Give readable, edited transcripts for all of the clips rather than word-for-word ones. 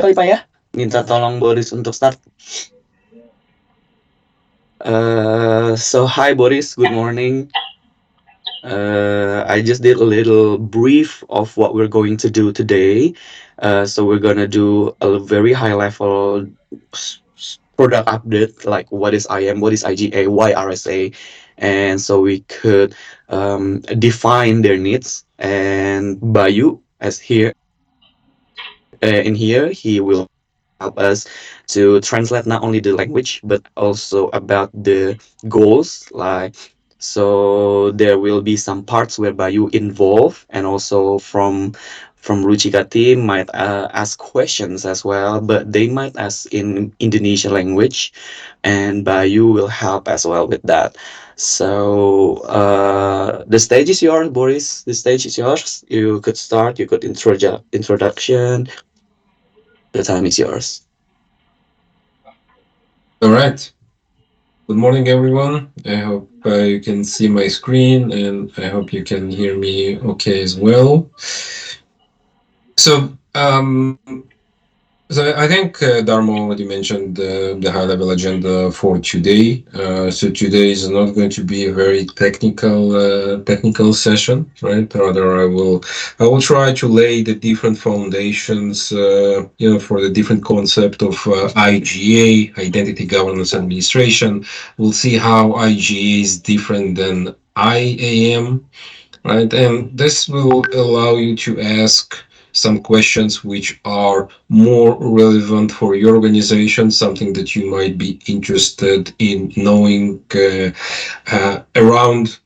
kali Pak ya, minta tolong Boris untuk start. So hi Boris, good morning. I just did a little brief of what we're going to do today. So we're gonna do a very high level product update, like what is IM, what is IGA, why RSA, and so we could define their needs. And Bayu, as here in here, he will help us to translate not only the language but also about the goals, like so there will be some parts whereby you involve, and also from Ruchika team might ask questions as well, but they might ask in Indonesian language, and Bayu will help as well with that. So the stage is yours, Boris. The stage is yours. You could start. You could introduction. The time is yours. All right. Good morning, everyone. I hope you can see my screen and I hope you can hear me okay as well. So, so I think Dharma already mentioned the high-level agenda for today. So today is not going to be a very technical session, right? Rather, I will try to lay the different foundations, for the different concept of IGA, Identity Governance Administration. We'll see how IGA is different than IAM, right? And this will allow you to ask some questions which are more relevant for your organization, something that you might be interested in knowing around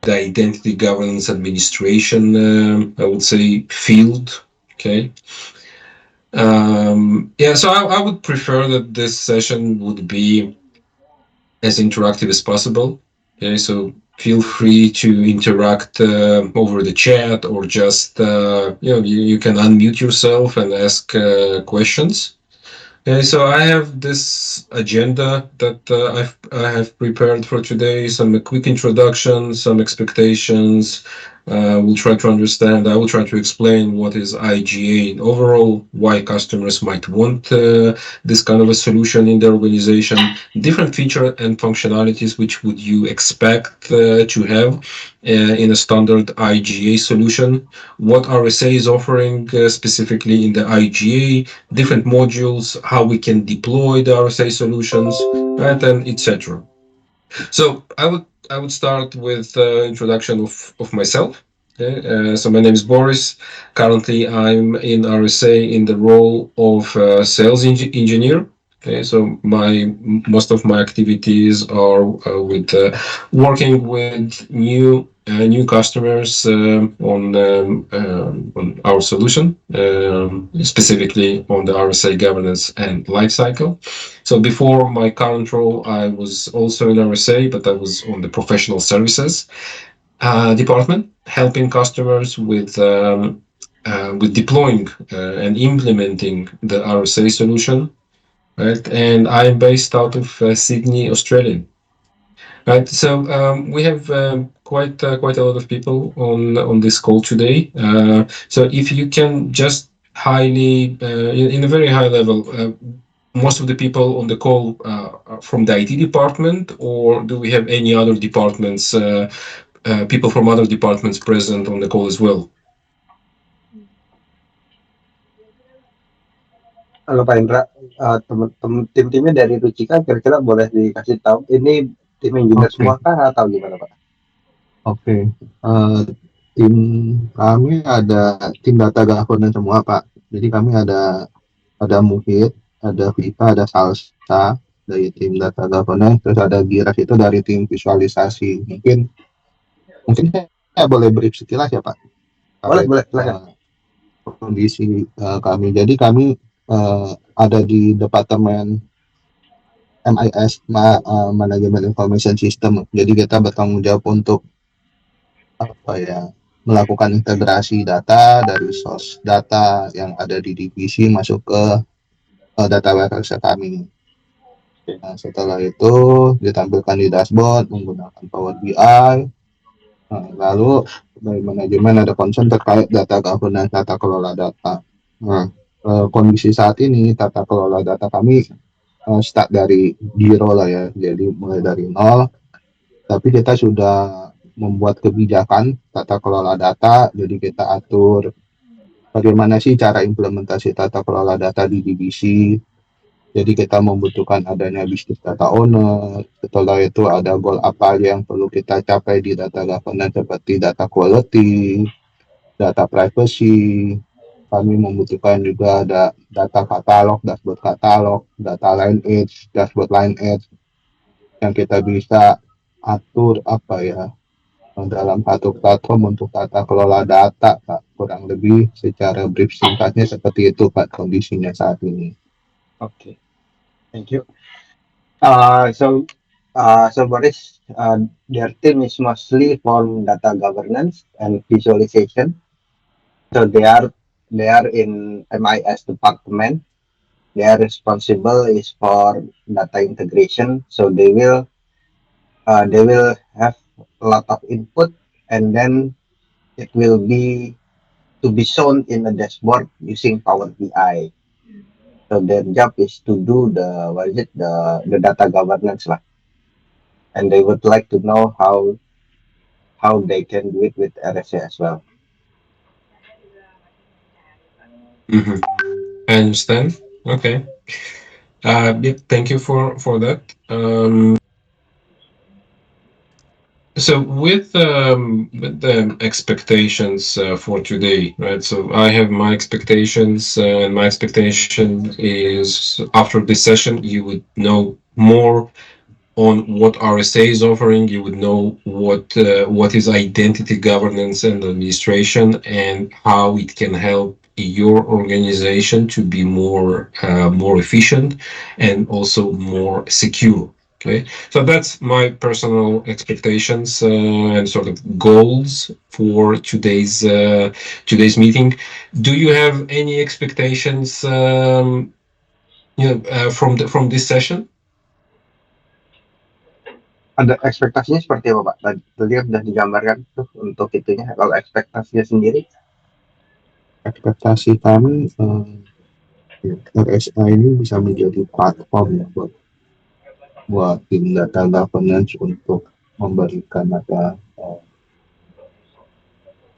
the identity governance administration, I would say, field. Okay. So I would prefer that this session would be as interactive as possible. Okay, so feel free to interact over the chat, or just you can unmute yourself and ask questions. Okay, so I have this agenda that I have prepared for today. Some quick introduction, some expectations. We'll try to understand. I will try to explain what is IGA in overall, why customers might want this kind of a solution in their organization, different feature and functionalities which would you expect to have in a standard IGA solution, what RSA is offering specifically in the IGA, different modules, how we can deploy the RSA solutions, right, and etc. So I would start with introduction of myself. Okay? So my name is Boris. Currently, I'm in RSA in the role of sales engineer. Okay, so most of my activities are with working with new customers on our solution, specifically on the RSA governance and lifecycle. So before my current role, I was also in RSA, but I was on the professional services department, helping customers with deploying and implementing the RSA solution. Right, and I'm based out of Sydney, Australia. Right, so we have quite a lot of people on this call today. So if you can just highly in a very high level. Most of the people on the call are from the IT department, or do we have any other departments, people from other departments present on the call as well? Halo Pak Indra, temen tim-timnya dari Rucika kira-kira boleh dikasih tahu ini tim engineer semua kah atau gimana Pak? Oke, tim kami ada tim data governance semua Pak. Jadi kami ada Muhid, ada Vika, ada Salsa dari tim data governance, terus ada Giras itu dari tim visualisasi. Mungkin saya boleh brief sekilas ya Pak. Boleh. Kondisi kami. Jadi kami ada di departemen MIS, Manajemen Information System. Jadi kita bertanggung jawab untuk melakukan integrasi data dari source data yang ada di divisi masuk ke data warehouse kami. Nah, setelah itu ditampilkan di dashboard menggunakan Power BI. Nah, lalu dari manajemen ada concern terkait data governance, tata kelola data. Nah, kondisi saat ini tata kelola data kami start dari zero lah ya, jadi mulai dari nol. Tapi kita sudah membuat kebijakan tata kelola data, jadi kita atur bagaimana sih cara implementasi tata kelola data di divisi. Jadi kita membutuhkan adanya bisnis data owner. Setelah itu ada goal apa aja yang perlu kita capai di data governance seperti data quality, data privacy. Kami membutuhkan juga ada data katalog, data lineage, dashboard lineage yang kita bisa atur apa ya dalam satu platform untuk tata kelola data, Pak. Kurang lebih secara brief singkatnya seperti itu, Pak, kondisinya saat ini. Okay, thank you. So Boris, their team is mostly from data governance and visualization. So they are in MIS department. Their responsible is for data integration. So they will have a lot of input, and then it will be to be shown in a dashboard using Power BI. So their job is to do the data governance lah, and they would like to know how they can do it with RSA as well. Mm-hmm. I understand. Okay. Thank you for that. So with the expectations for today, right? So I have my expectations, and my expectation is after this session, you would know more on what RSA is offering. You would know what is identity governance and administration, and how it can help your organization to be more efficient and also more secure. Okay, so that's my personal expectations and sort of goals for today's meeting. Do you have any expectations, from this session? Ada ekspektasinya seperti apa, Pak? Tadi kan sudah digambarkan tuh untuk itunya. Kalau ekspektasinya sendiri, Ekspektasi kami RSA ini bisa menjadi platform ya buat tim data governance untuk memberikan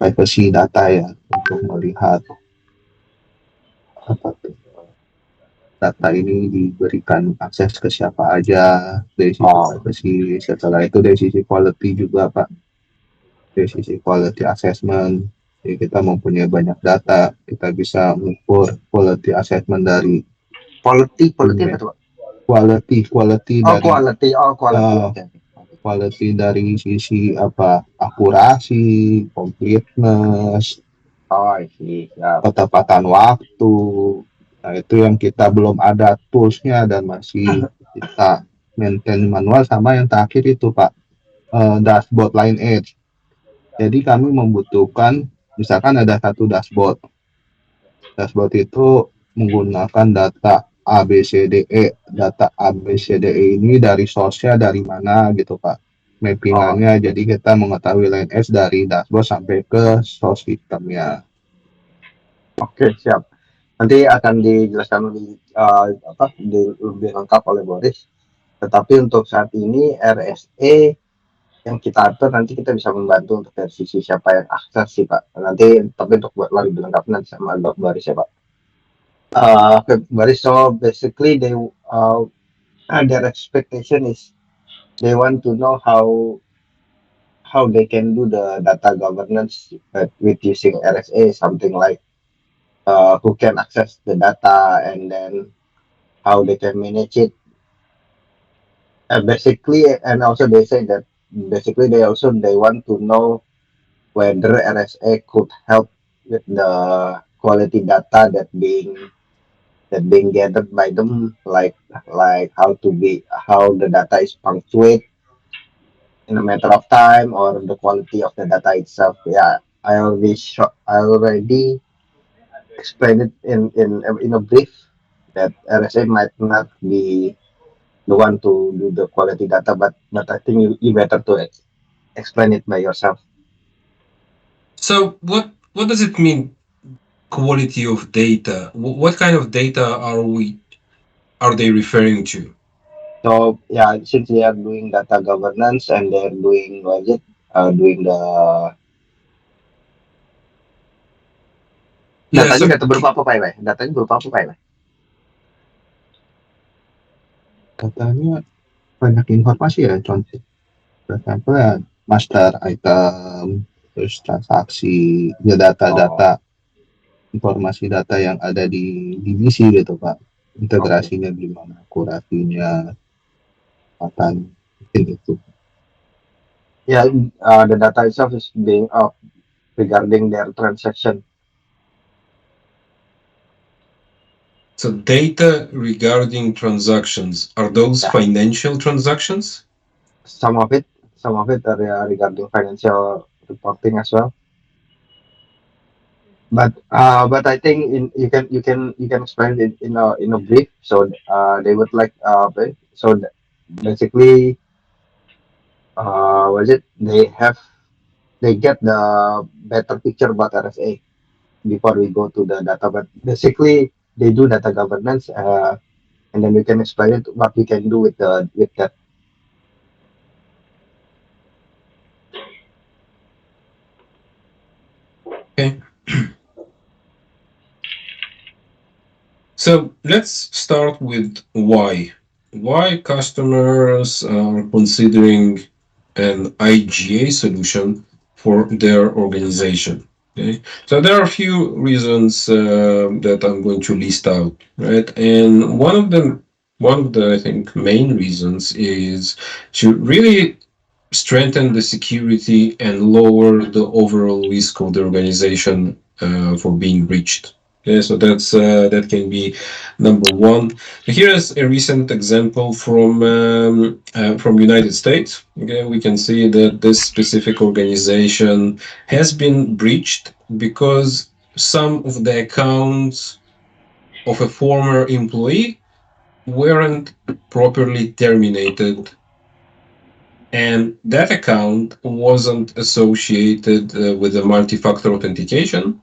privacy data ya, untuk melihat apa data ini diberikan akses ke siapa aja dari sisi privacy. Setelah itu dari sisi quality juga, Pak, dari sisi quality assessment. Jadi kita mempunyai banyak data, kita bisa mengukur quality assessment dari quality apa tuh, Pak? quality dari Quality. Okay. quality dari sisi akurasi, completeness, I see. Ya. ketepatan waktu. Nah, itu yang kita belum ada toolsnya dan masih kita maintain manual. Sama yang terakhir itu, Pak, dashboard lineage. Jadi kami membutuhkan, misalkan ada satu dashboard itu menggunakan data ABCDE. Data ABCDE ini dari source-nya dari mana gitu, Pak, mappingannya. Jadi kita mengetahui lineage dari dashboard sampai ke source systemnya. Oke, siap. Nanti akan dijelaskan lebih lengkap oleh Boris. Tetapi untuk saat ini RSA yang kita atur, nanti kita bisa membantu untuk dari sisi siapa yang akses sih, Pak. Nanti tapi untuk lebih lengkap nanti sama Boris ya, Pak. Boris, so basically their expectation is they want to know how they can do the data governance with using RSA, something like who can access the data, and then how they can manage it. Basically, and also they say that basically they want to know whether RSA could help with the quality data that being gathered by them, like how the data is punctuate in a matter of time, or the quality of the data itself. Yeah, I already explained it in a brief that RSA might not be the one to do the quality data, but I think you better to explain it by yourself. So what does it mean quality of data, what kind of data are they referring to? So yeah, since they are doing data governance and they're doing what is it? Doing the Yeah, datanya so data berupa apa Pak Iwe? Datanya berupa apa Pak Iwe? Katanya banyak informasi ya, contoh example ya master item, terus transaksi, ya Oh, data-data, informasi data yang ada di divisi gitu Pak. oke. Integrasinya gimana, akurasinya, akan itu. Yeah, the data itself is being regarding their transaction. so data regarding transactions, are those Yeah, financial transactions? some of it, some of it are regarding financial reporting as well. But I think you can explain it in a brief. So they would like basically was it they get the better picture about RSA before we go to the data. But basically they do data governance, and then we can explain it what we can do with that. Okay. So let's start with why. Why customers are considering an IGA solution for their organization. Okay, so there are a few reasons that I'm going to list out, right? And one of the I think main reasons is to really strengthen the security and lower the overall risk of the organization for being breached. Okay, so that can be number one. Here is a recent example from United States. Okay, we can see that this specific organization has been breached because some of the accounts of a former employee weren't properly terminated, and that account wasn't associated with a multi-factor authentication,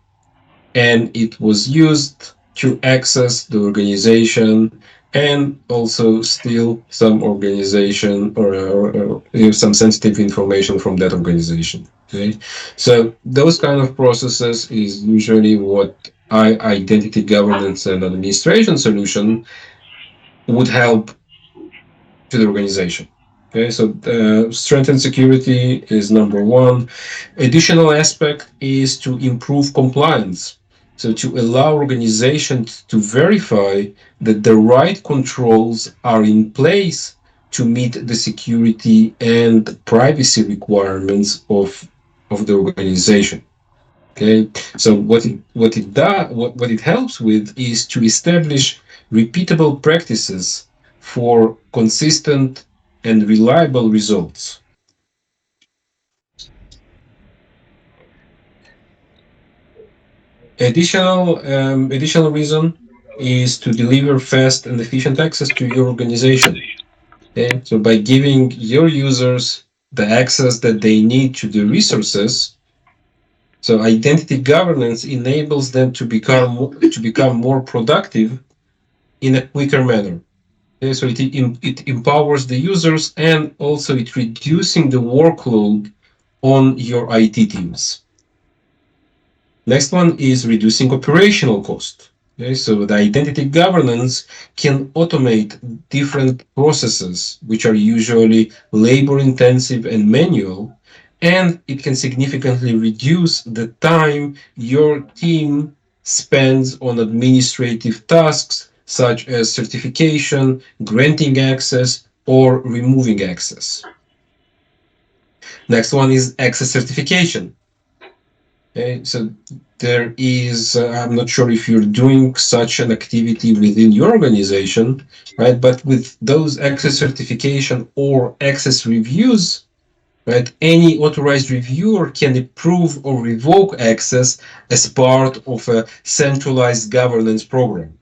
and it was used to access the organization and also steal some organization or some sensitive information from that organization. Okay, so those kind of processes is usually what identity governance and administration solution would help to the organization. Okay, so strengthen security is number one. Additional aspect is to improve compliance. So to allow organizations to verify that the right controls are in place to meet the security and privacy requirements of the organization. Okay, so what it helps with is to establish repeatable practices for consistent and reliable results. Additional reason is to deliver fast and efficient access to your organization. Okay, so by giving your users the access that they need to the resources, so identity governance enables them to become more productive in a quicker manner. Okay, so it empowers the users and also it reducing the workload on your IT teams. Next one is reducing operational cost. Okay, so the identity governance can automate different processes which are usually labor intensive and manual, and it can significantly reduce the time your team spends on administrative tasks such as certification, granting access, or removing access. Next one is access certification. Okay, so there is, I'm not sure if you're doing such an activity within your organization, right? But with those access certification or access reviews, right, any authorized reviewer can approve or revoke access as part of a centralized governance program.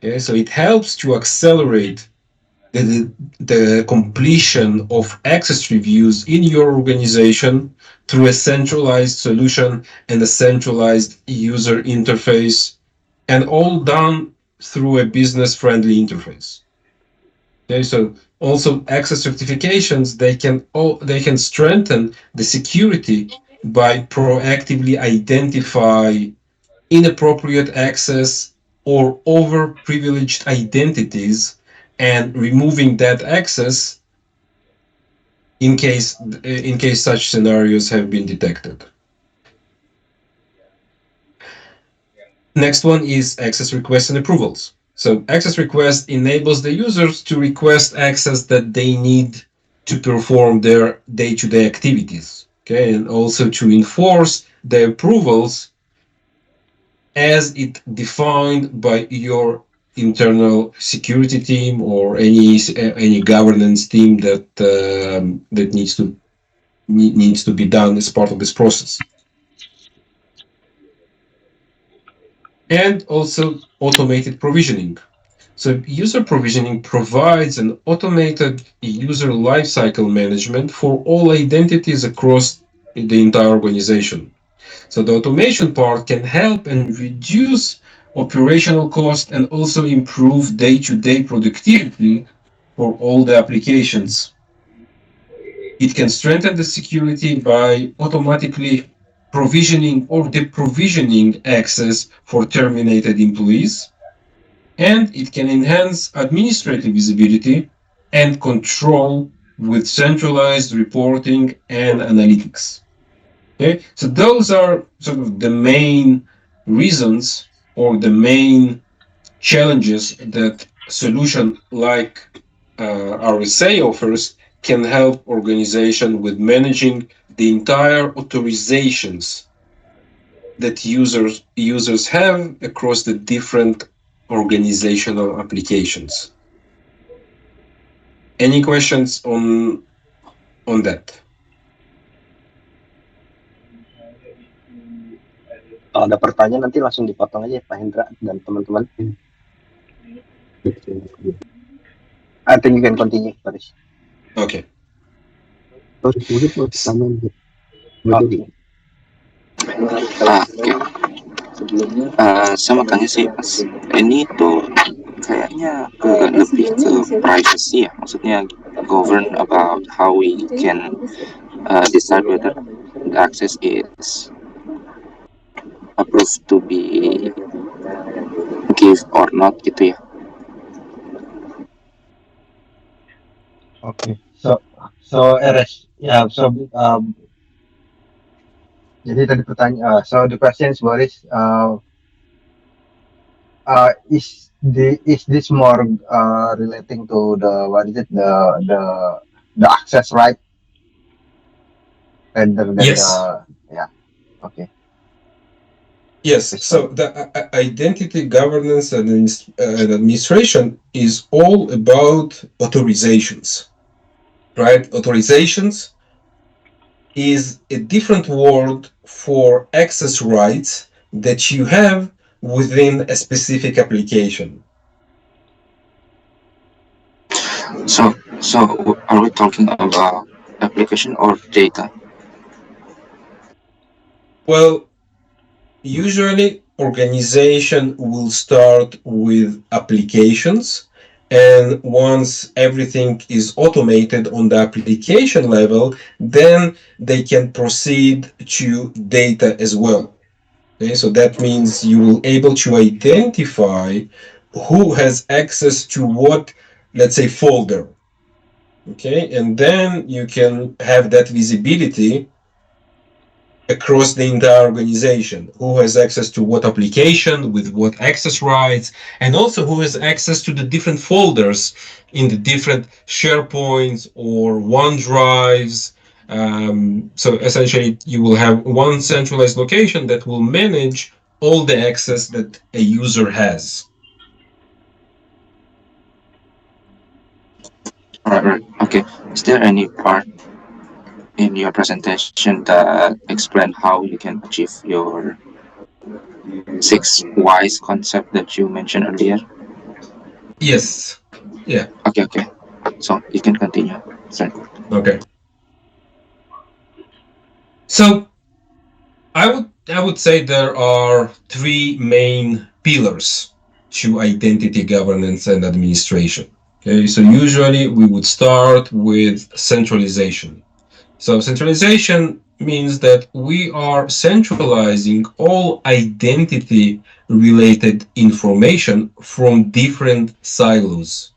Okay, so it helps to accelerate the completion of access reviews in your organization through a centralized solution and a centralized user interface, and all done through a business friendly interface. Okay, so also access certifications, they can strengthen the security by proactively identify inappropriate access or overprivileged identities and removing that access in case such scenarios have been detected. Next one is access requests and approvals. So access request enables the users to request access that they need to perform their day-to-day activities. Okay, and also to enforce the approvals as it defined by your internal security team or any governance team that needs to be done as part of this process. And also automated provisioning. So user provisioning provides an automated user lifecycle management for all identities across the entire organization. So the automation part can help and reduce operational cost and also improve day-to-day productivity for all the applications. It can strengthen the security by automatically provisioning or deprovisioning access for terminated employees, and it can enhance administrative visibility and control with centralized reporting and analytics. Okay, so those are sort of the main reasons or the main challenges that a solution like RSA offers can help organization with managing the entire authorizations that users have across the different organizational applications. Any questions on that? Kalau ada pertanyaan nanti langsung dipotong aja Pak Hendra dan teman-teman. I think you can continue, Paris. Okay. Saya mau tanya sih, Mas, ini tuh kayaknya lebih ke privacy ya, maksudnya govern about how we can decide whether the access is approved to be give or not gitu ya. Okay, so RS, yeah, so jadi tadi pertanyaan, so the question is Boris, is this more relating to the what is it the access right rather than Yes. yeah, okay. Yes, so the identity governance and administration is all about authorizations, right? Authorizations is a different word for access rights that you have within a specific application. So are we talking about application or data? Well, usually organization will start with applications, and once everything is automated on the application level, then they can proceed to data as well. Okay, so that means you will able to identify who has access to what, let's say, folder. Okay, and then you can have that visibility across the entire organization, who has access to what application with what access rights, and also who has access to the different folders in the different SharePoints or OneDrives. So essentially you will have one centralized location that will manage all the access that a user has. Right. Okay. Is there any part in your presentation that explain how you can achieve your 6 whys concept that you mentioned earlier? Yes. Yeah. Okay. So you can continue, sir. Okay. So I would say there are three main pillars to identity governance and administration. Okay, so usually we would start with centralization. So centralization means that we are centralizing all identity related information from different silos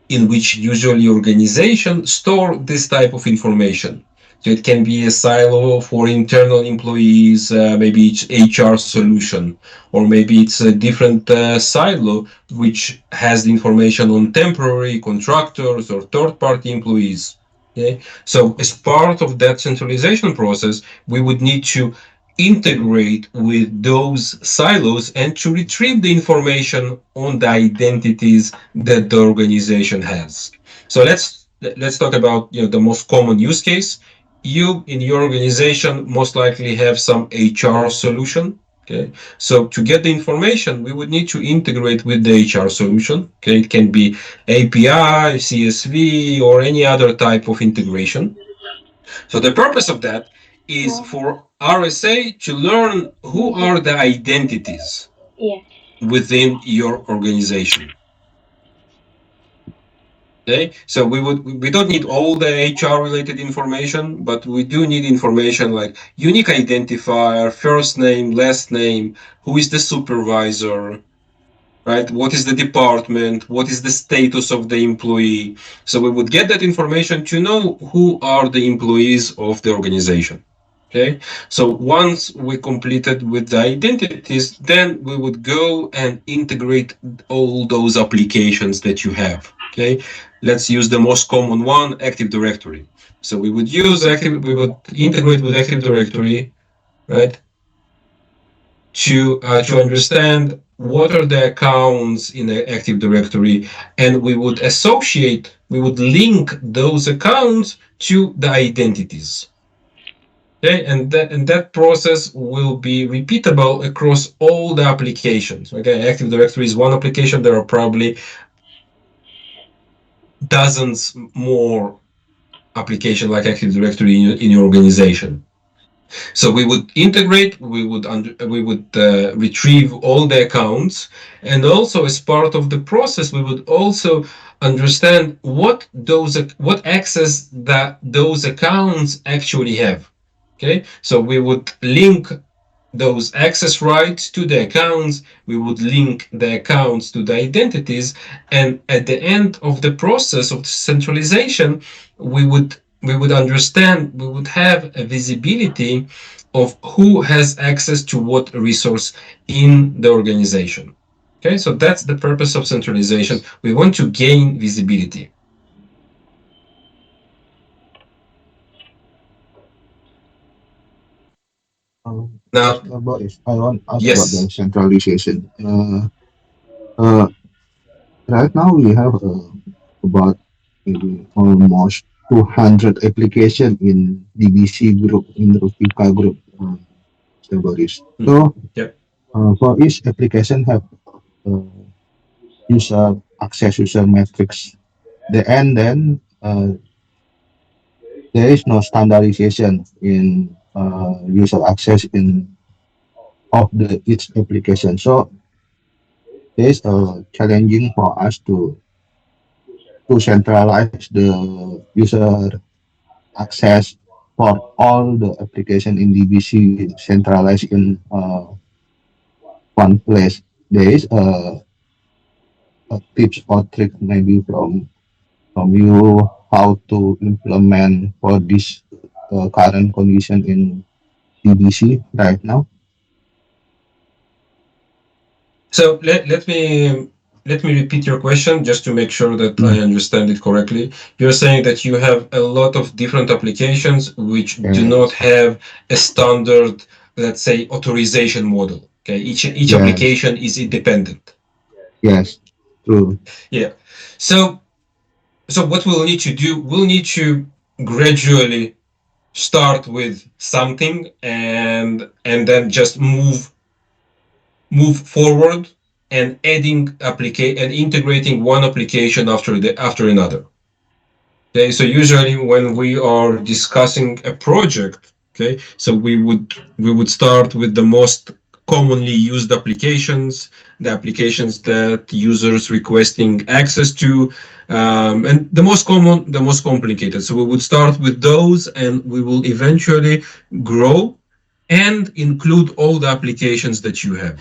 in which usually organization store this type of information. So it can be a silo for internal employees, maybe it's HR solution, or maybe it's a different silo which has the information on temporary contractors or third-party employees. Okay, so as part of that centralization process, we would need to integrate with those silos and to retrieve the information on the identities that the organization has. So let's talk about the most common use case. You in your organization most likely have some HR solution. Okay, so to get the information, we would need to integrate with the HR solution. Okay, it can be API, CSV, or any other type of integration. So the purpose of that is for RSA to learn who are the identities within your organization. Okay, so we don't need all the HR related information, but we do need information like unique identifier, first name, last name, who is the supervisor, right? What is the department? What is the status of the employee? So we would get that information to know who are the employees of the organization. Okay, so once we completed with the identities, then we would go and integrate all those applications that you have. Okay, let's use the most common one, Active Directory. So we would integrate with Active Directory, right? To understand what are the accounts in the Active Directory, and we would link those accounts to the identities. Okay, and that process will be repeatable across all the applications. Okay, Active Directory is one application. There are probably dozens more applications like Active Directory in your organization. So we would integrate, we would retrieve all the accounts, and also as part of the process, we would also understand what access that those accounts actually have. Okay, so we would link those access rights to the accounts, we would link the accounts to the identities, and at the end of the process of centralization, we would have a visibility of who has access to what resource in the organization. Okay, so that's the purpose of centralization. We want to gain visibility. Now, Boris, I want to ask about the yes. centralization. Right now we have about maybe almost 200 application in DBC group, in Rupika group, Mr. Boris. So Yep. for each application have uh, user access, user metrics. Then there is no standardization in user access in of the each application. So it is challenging for us to centralize the user access for all the application in DBC centralized in one place. There is a tips or trick maybe from you how to implement for this current condition in DBC right now. So let me repeat your question just to make sure that I understand it correctly. You're saying that you have a lot of different applications which do not have a standard, let's say, authorization model. Okay, each application is independent. Yes, true. Yeah. So what we'll need to do, we'll need to gradually start with something and then just move forward and adding and integrating one application after another. Okay, so usually when we are discussing a project, okay, so we would start with the most commonly used applications, the applications that users requesting access to, and the most common, the most complicated. So we would start with those, and we will eventually grow and include all the applications that you have.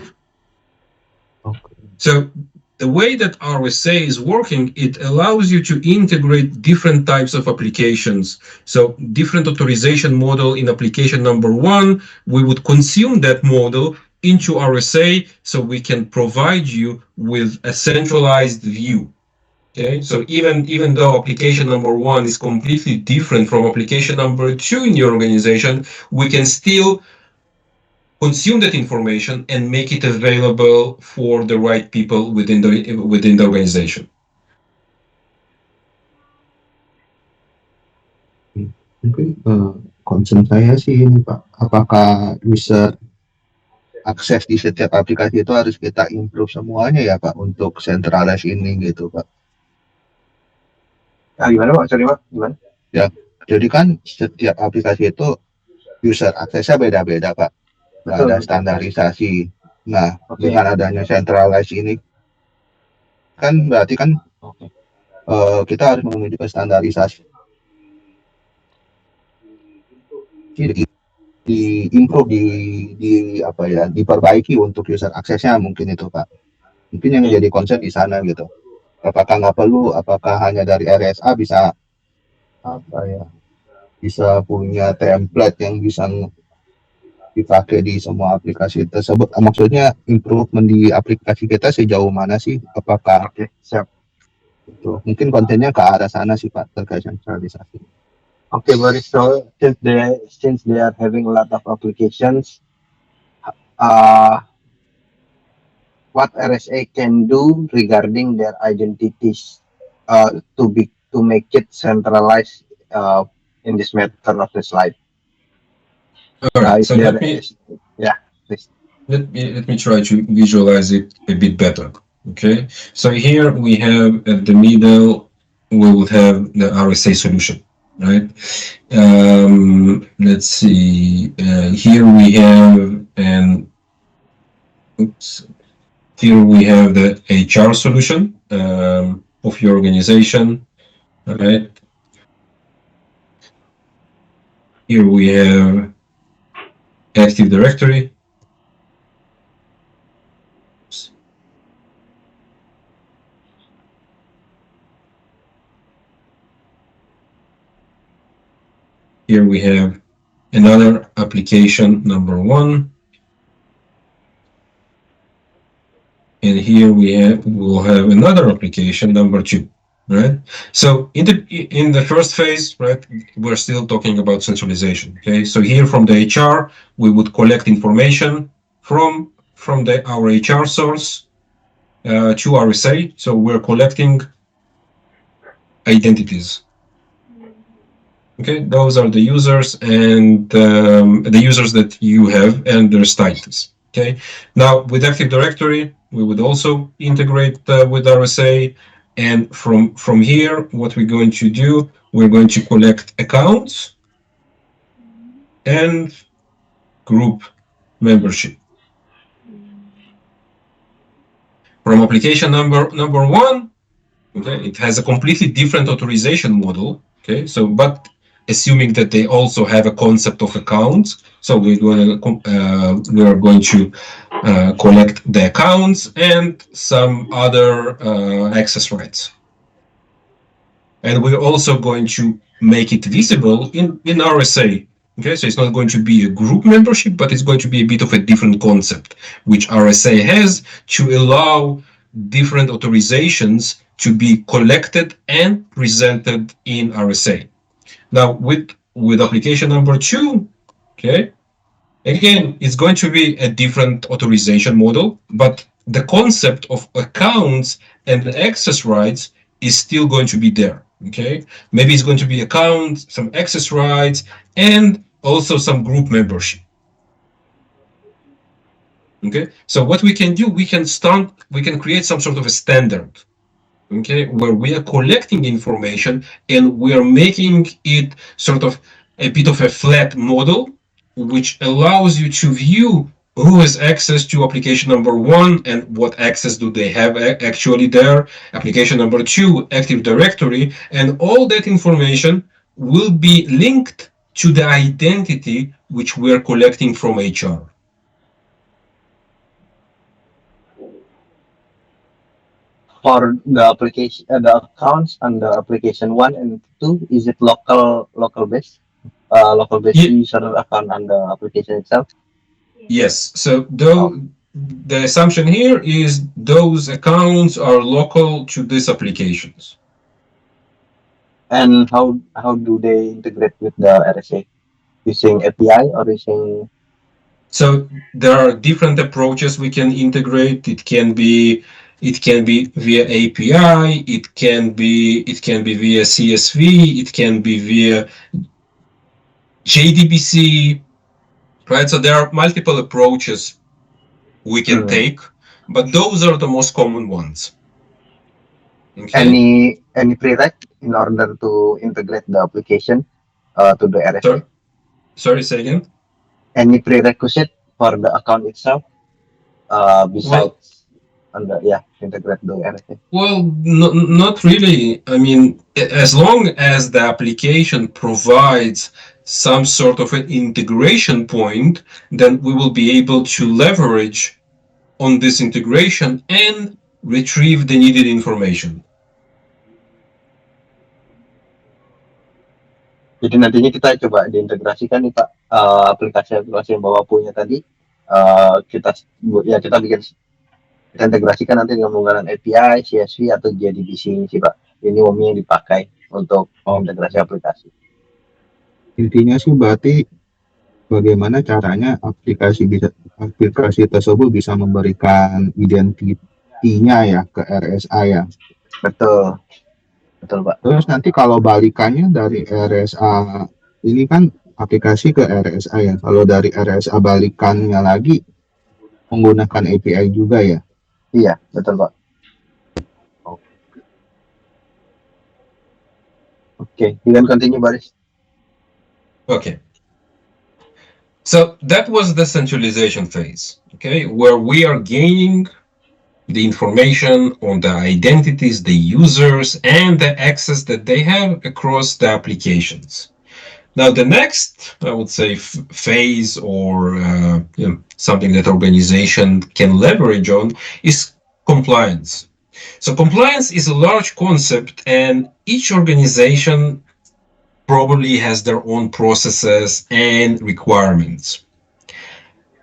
Okay. So the way that RSA is working, it allows you to integrate different types of applications. So different authorization model in application number one, we would consume that model into RSA so we can provide you with a centralized view. Okay, so even though application number one is completely different from application number two in your organization, we can still consume that information and make it available for the right people within the organization. Mungkin concern saya sih ini Pak, apakah user akses di setiap aplikasi itu harus kita improve semuanya ya Pak untuk centralize ini gitu Pak? Gimana Pak? Sorry Pak, gimana? Ya, jadi kan setiap aplikasi itu user aksesnya beda-beda Pak, nggak ada standarisasi. Nah, dengan adanya centralize ini kan berarti kan kita harus menuju ke standarisasi improve apa ya, diperbaiki untuk user aksesnya mungkin itu Pak. Mungkin yang jadi concern di sana gitu. Apakah nggak perlu, apakah hanya dari RSA bisa apa ya, bisa punya template yang bisa dipakai di semua aplikasi tersebut. Maksudnya improvement di aplikasi kita sejauh mana sih? Apakah siap. Itu mungkin kontennya ke arah sana sih Pak, terkait centralisasi. Okay, Boris. So since they are having a lot of applications, what RSA can do regarding their identities to make it centralized in this matter of the slide. All right. So let me try to visualize it a bit better. Okay. So here we have at the middle, we will have the RSA solution, right? Let's see. Here we have here we have the HR solution of your organization, right? Here we have Active Directory. Here we have another application number one. And here we'll have another application number two, right? So in the first phase, right, we're still talking about centralization. Okay, so here from the HR, we would collect information from our HR source to RSA. So we're collecting identities. Okay, those are the users and the users that you have and their status. Okay, now with Active Directory, we would also integrate with RSA, and from here, what we're going to do, we're going to collect accounts and group membership. From application number one, okay, it has a completely different authorization model. Okay, so but assuming that they also have a concept of accounts, so we are going to collect the accounts and some other access rights, and we're also going to make it visible in RSA. Okay, so it's not going to be a group membership, but it's going to be a bit of a different concept, which RSA has to allow different authorizations to be collected and presented in RSA. Now with application number two, okay, again, it's going to be a different authorization model, but the concept of accounts and the access rights is still going to be there. Okay, maybe it's going to be accounts, some access rights, and also some group membership. Okay, so what we can do, we can create some sort of a standard. okay, where we are collecting information and we are making it sort of a bit of a flat model, which allows you to view who has access to application number one and what access do they have actually there, application number two, Active Directory, and all that information will be linked to the identity which we are collecting from HR. For the application, the accounts and the application 1 and 2, is it local based? Local based Ye- user account and the application itself. Yes. So Oh. though the assumption here is those accounts are local to these applications. And how do they integrate with the RSA? Using API or using? So there are different approaches we can integrate. It can be via API, it can be via CSV, it can be via JDBC, right? So there are multiple approaches we can take, but those are the most common ones. Okay. Any prereq in order to integrate the application to the RSA? Sorry, say again. Any prerequisite for the account itself besides integrate the RSA? Well, not really. I mean, as long as the application provides some sort of an integration point, then we will be able to leverage on this integration and retrieve the needed information. Jadi nantinya kita coba diintegrasikan nih Pak, aplikasi-aplikasi yang Bapak punya tadi, kita bikin, kita integrasikan nanti dengan menggunakan API, CSV atau JDBC sih Pak. Ini umumnya yang dipakai untuk integrasi aplikasi. Intinya sih berarti bagaimana caranya aplikasi tersebut bisa memberikan identitinya ya ke RSA ya. Betul Pak. Terus nanti kalau balikannya dari RSA ini kan aplikasi ke RSA ya. Kalau dari RSA balikannya lagi menggunakan API juga ya. Iya, betul Pak. Okay, you can continue, Boris. Okay. So that was the centralization phase, okay, where we are gaining the information on the identities, the users, and the access that they have across the applications. Now, the next, I would say, phase or something that organization can leverage on is compliance. So compliance is a large concept, and each organization probably has their own processes and requirements.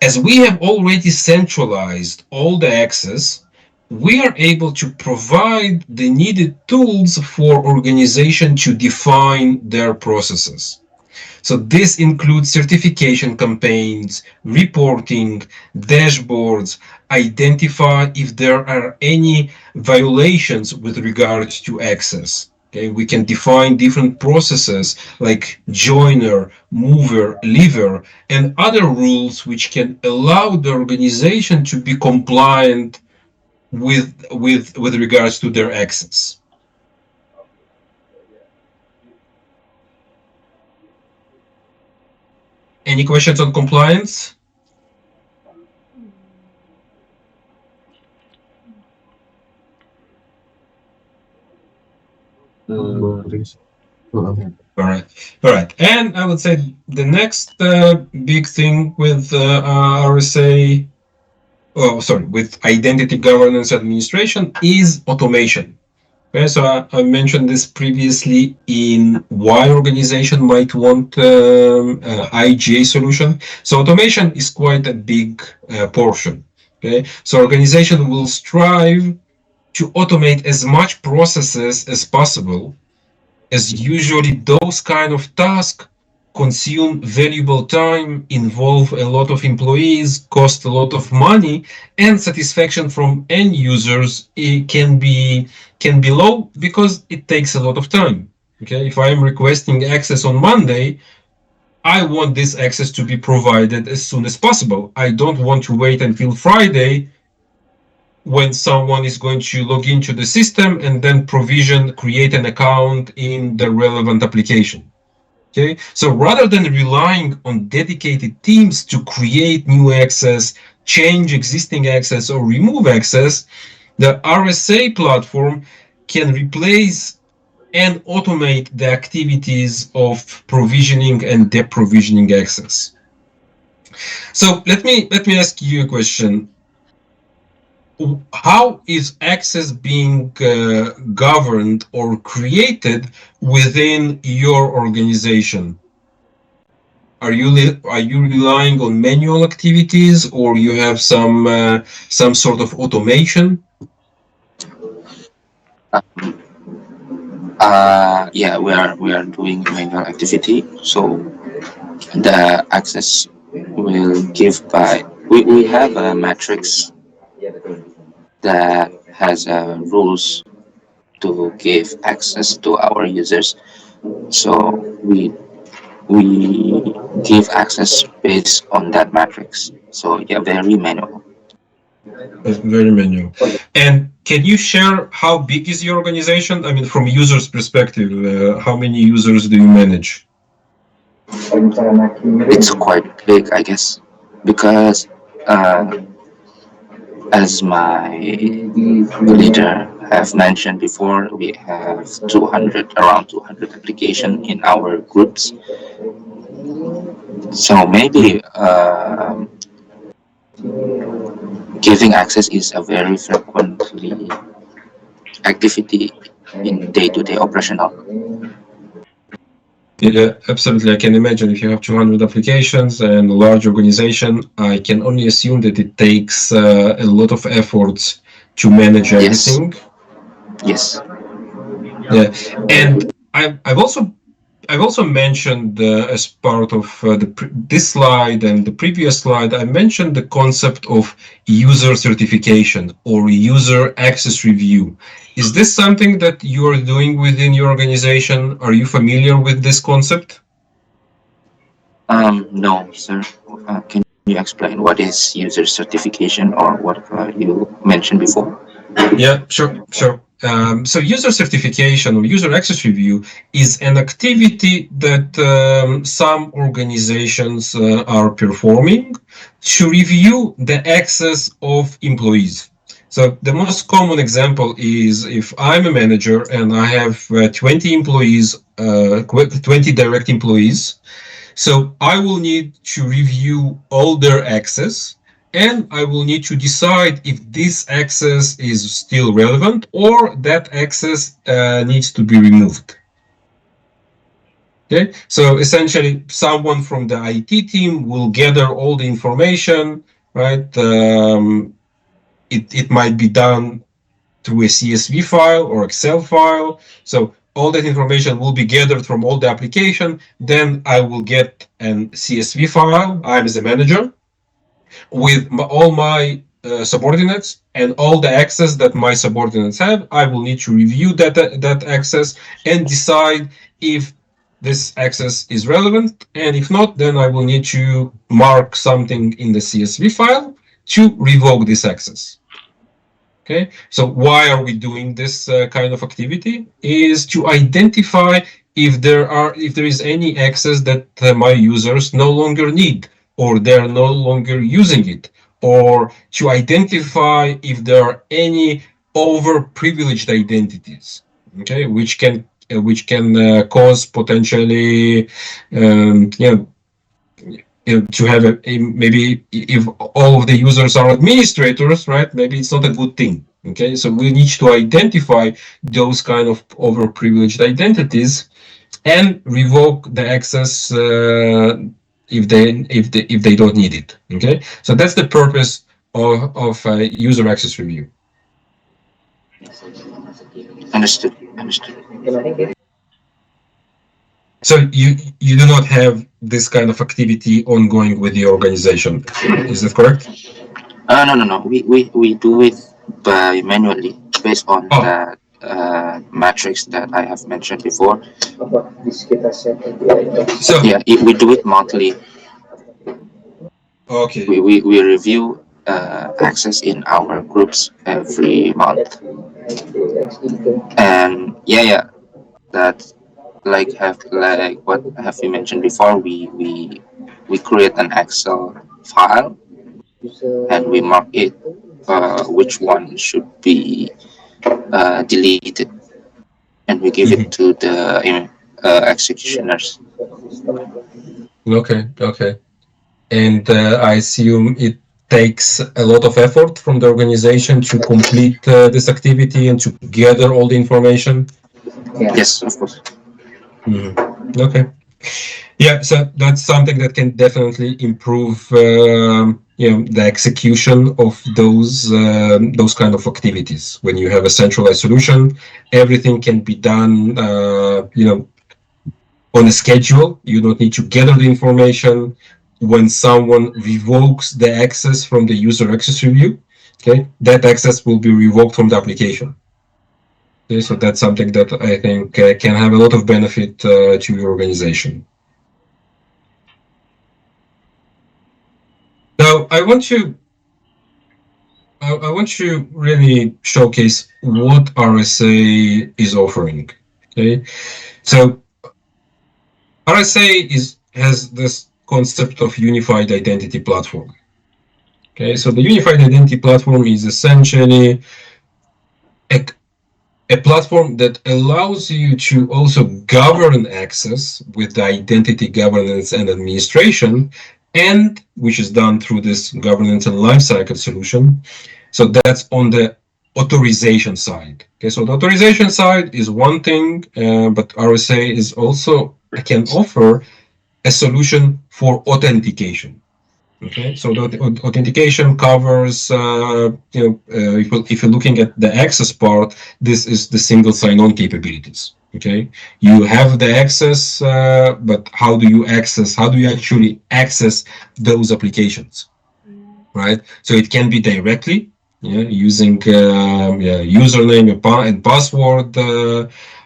As we have already centralized all the access, we are able to provide the needed tools for organization to define their processes. So this includes certification campaigns, reporting, dashboards, identify if there are any violations with regards to access. Okay, we can define different processes like joiner, mover, leaver, and other rules which can allow the organization to be compliant with regards to their access. Any questions on compliance? All right. And I would say the next big thing with RSA, with identity governance administration is automation. Okay, so I mentioned this previously in why organization might want IGA solution. So automation is quite a big portion. Okay, so organization will strive to automate as much processes as possible, as usually those kind of tasks consume valuable time, involve a lot of employees, cost a lot of money, and satisfaction from end users can be low because it takes a lot of time. Okay, if I am requesting access on Monday, I want this access to be provided as soon as possible. I don't want to wait until Friday when someone is going to log into the system and then create an account in the relevant application. Okay, so rather than relying on dedicated teams to create new access, change existing access, or remove access, the RSA platform can replace and automate the activities of provisioning and deprovisioning access. So let me ask you a question. How is access being governed or created within your organization? Are you relying on manual activities, or you have some sort of automation? Yeah, we are doing manual activity, so the access will give by we have a matrix that has rules to give access to our users. So we give access based on that matrix. So yeah, very manual. Very manual. And can you share how big is your organization? I mean, from users' perspective, how many users do you manage? It's quite big, I guess, because as my leader have mentioned before, we have around 200 application in our groups. So maybe giving access is a very frequently activity in day-to-day operational. Yeah, absolutely. I can imagine if you have 200 applications and a large organization, I can only assume that it takes a lot of efforts to manage everything. Yes. Yeah, and I've also mentioned as part of this slide and the previous slide, I mentioned the concept of user certification or user access review. Is this something that you are doing within your organization? Are you familiar with this concept? No, sir. Can you explain what is user certification or what you mentioned before? Yeah, sure. So user certification or user access review is an activity that some organizations are performing to review the access of employees. So the most common example is if I'm a manager and I have 20 employees, 20 direct employees. So I will need to review all their access, and I will need to decide if this access is still relevant or that access needs to be removed. Okay, so essentially someone from the IT team will gather all the information, right? It might be done through a CSV file or Excel file. So all that information will be gathered from all the application. Then I will get an CSV file. I'm as a manager with all my subordinates and all the access that my subordinates have. I will need to review that access and decide if this access is relevant, and if not, then I will need to mark something in the CSV file to revoke this access. Okay, so why are we doing this kind of activity? Is to identify if there is any access that my users no longer need, or they're no longer using it, or to identify if there are any overprivileged identities, okay, which can cause potentially, to have maybe if all of the users are administrators, right? Maybe it's not a good thing. Okay, so we need to identify those kind of overprivileged identities and revoke the access if they don't need it. Okay, so that's the purpose of user access review. Understood. So you do not have this kind of activity ongoing with the organization, is that correct? No. We do it by manually based on the matrix that I have mentioned before. So yeah, we do it monthly. Okay. We review access in our groups every month. And that like what have we mentioned before, we create an Excel file and we mark it which one should be deleted, and we give it to the executioners. Okay. And I assume it takes a lot of effort from the organization to complete this activity and to gather all the information. Yes, of course. Okay. Yeah, so that's something that can definitely improve, the execution of those kind of activities. When you have a centralized solution, everything can be done, on a schedule. You don't need to gather the information. When someone revokes the access from the user access review, okay, that access will be revoked from the application. Okay, so that's something that I think can have a lot of benefit to your organization. Now, I want to really showcase what RSA is offering. Okay, so RSA has this concept of unified identity platform. Okay, so the unified identity platform is essentially a platform that allows you to also govern access with the identity governance and administration, and which is done through this governance and lifecycle solution. So that's on the authorization side. Okay, so the authorization side is one thing, but RSA is also can offer a solution for authentication. Okay, so the authentication covers, if you're looking at the access part, this is the single sign-on capabilities. Okay, you have the access, but how do you actually access those applications, right? So it can be directly, using username and password,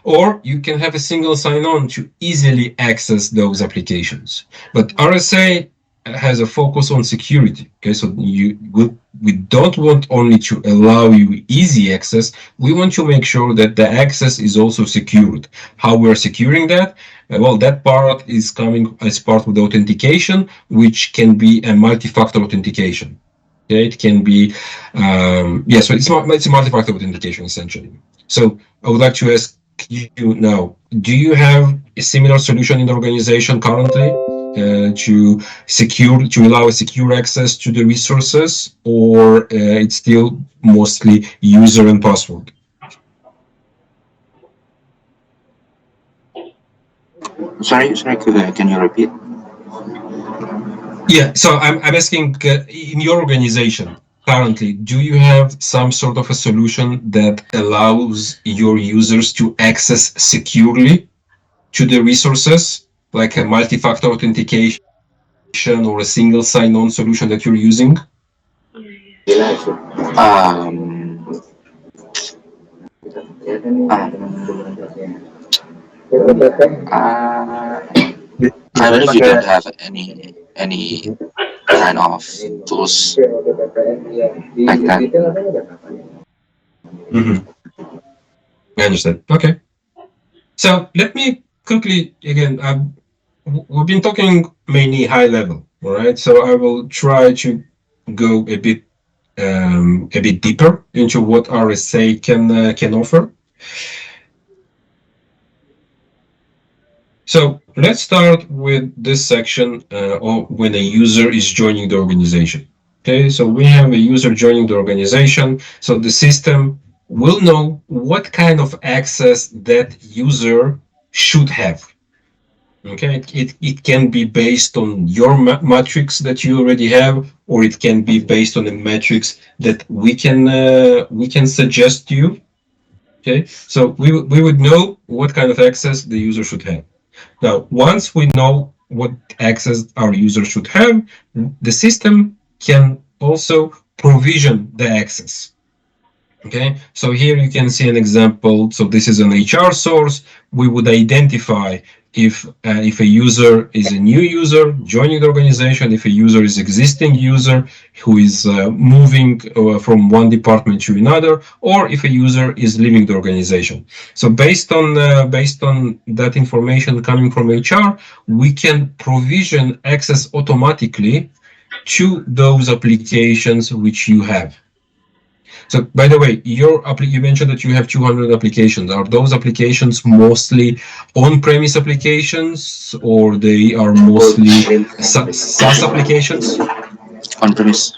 or you can have a single sign-on to easily access those applications. But RSA has a focus on security. Okay, so we don't want only to allow you easy access. We want to make sure that the access is also secured. How we're securing that? Well, that part is coming as part of the authentication, which can be a multi-factor authentication. Okay, it can be, so it's a multi-factor authentication essentially. So I would like to ask you now, do you have a similar solution in the organization currently to allow secure access to the resources, or it's still mostly user and password? Sorry, can you repeat? Yeah, so I'm asking, in your organization currently, do you have some sort of a solution that allows your users to access securely to the resources, like a multi-factor authentication or a single sign-on solution that you're using? I believe we don't have any kind of tools like that. I understand. Okay. So let me quickly, again, we've been talking mainly high level, all right? So I will try to go a bit deeper into what RSA can offer. So let's start with this section of when a user is joining the organization. Okay, so we have a user joining the organization. So the system will know what kind of access that user should have. Okay, it can be based on your matrix that you already have, or it can be based on a matrix that we can suggest to you. Okay, so we would know what kind of access the user should have. Now, once we know what access our user should have, the system can also provision the access. Okay, so here you can see an example. So this is an HR source. We would identify if a user is a new user joining the organization, if a user is existing user who is moving from one department to another, or if a user is leaving the organization. So based on that information coming from HR, we can provision access automatically to those applications which you have. So, by the way, you mentioned that you have 200 applications. Are those applications mostly on-premise applications, or they are mostly SaaS applications? On-premise.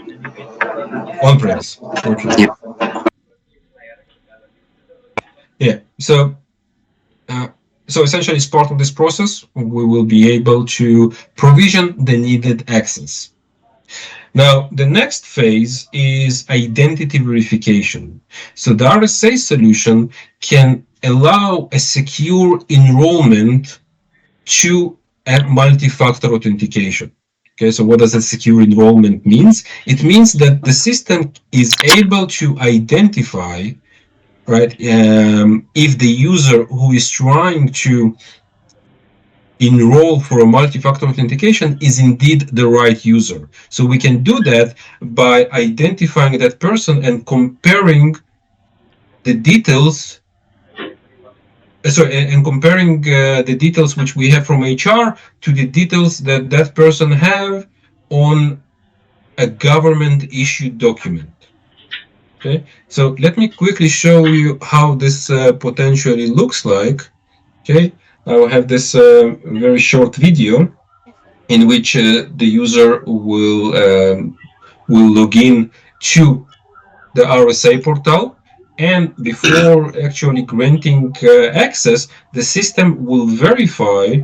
On-premise. Okay. Yep. Yeah. So essentially, as part of this process, we will be able to provision the needed access. Now, the next phase is identity verification. So the RSA solution can allow a secure enrollment to a multi-factor authentication. Okay, so what does a secure enrollment means? It means that the system is able to identify, right, if the user who is trying to enroll for a multi-factor authentication is indeed the right user. So we can do that by identifying that person and comparing the details. Comparing the details which we have from HR to the details that that person have on a government issued document. Okay, so let me quickly show you how this potentially looks like. Okay, I will have this very short video in which the user will log in to the RSA portal, and before actually granting access, the system will verify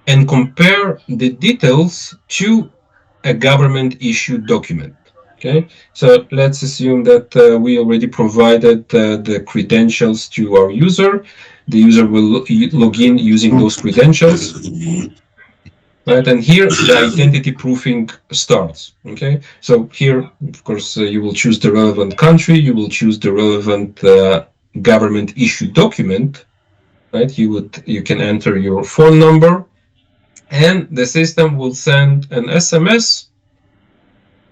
and compare the details to a government issued document. Okay, so let's assume that we already provided the credentials to our user. The user will log in using those credentials. Right, and here the identity proofing starts. Okay, so here, of course, you will choose the relevant country, you will choose the relevant government issued document. Right, you can enter your phone number, and the system will send an SMS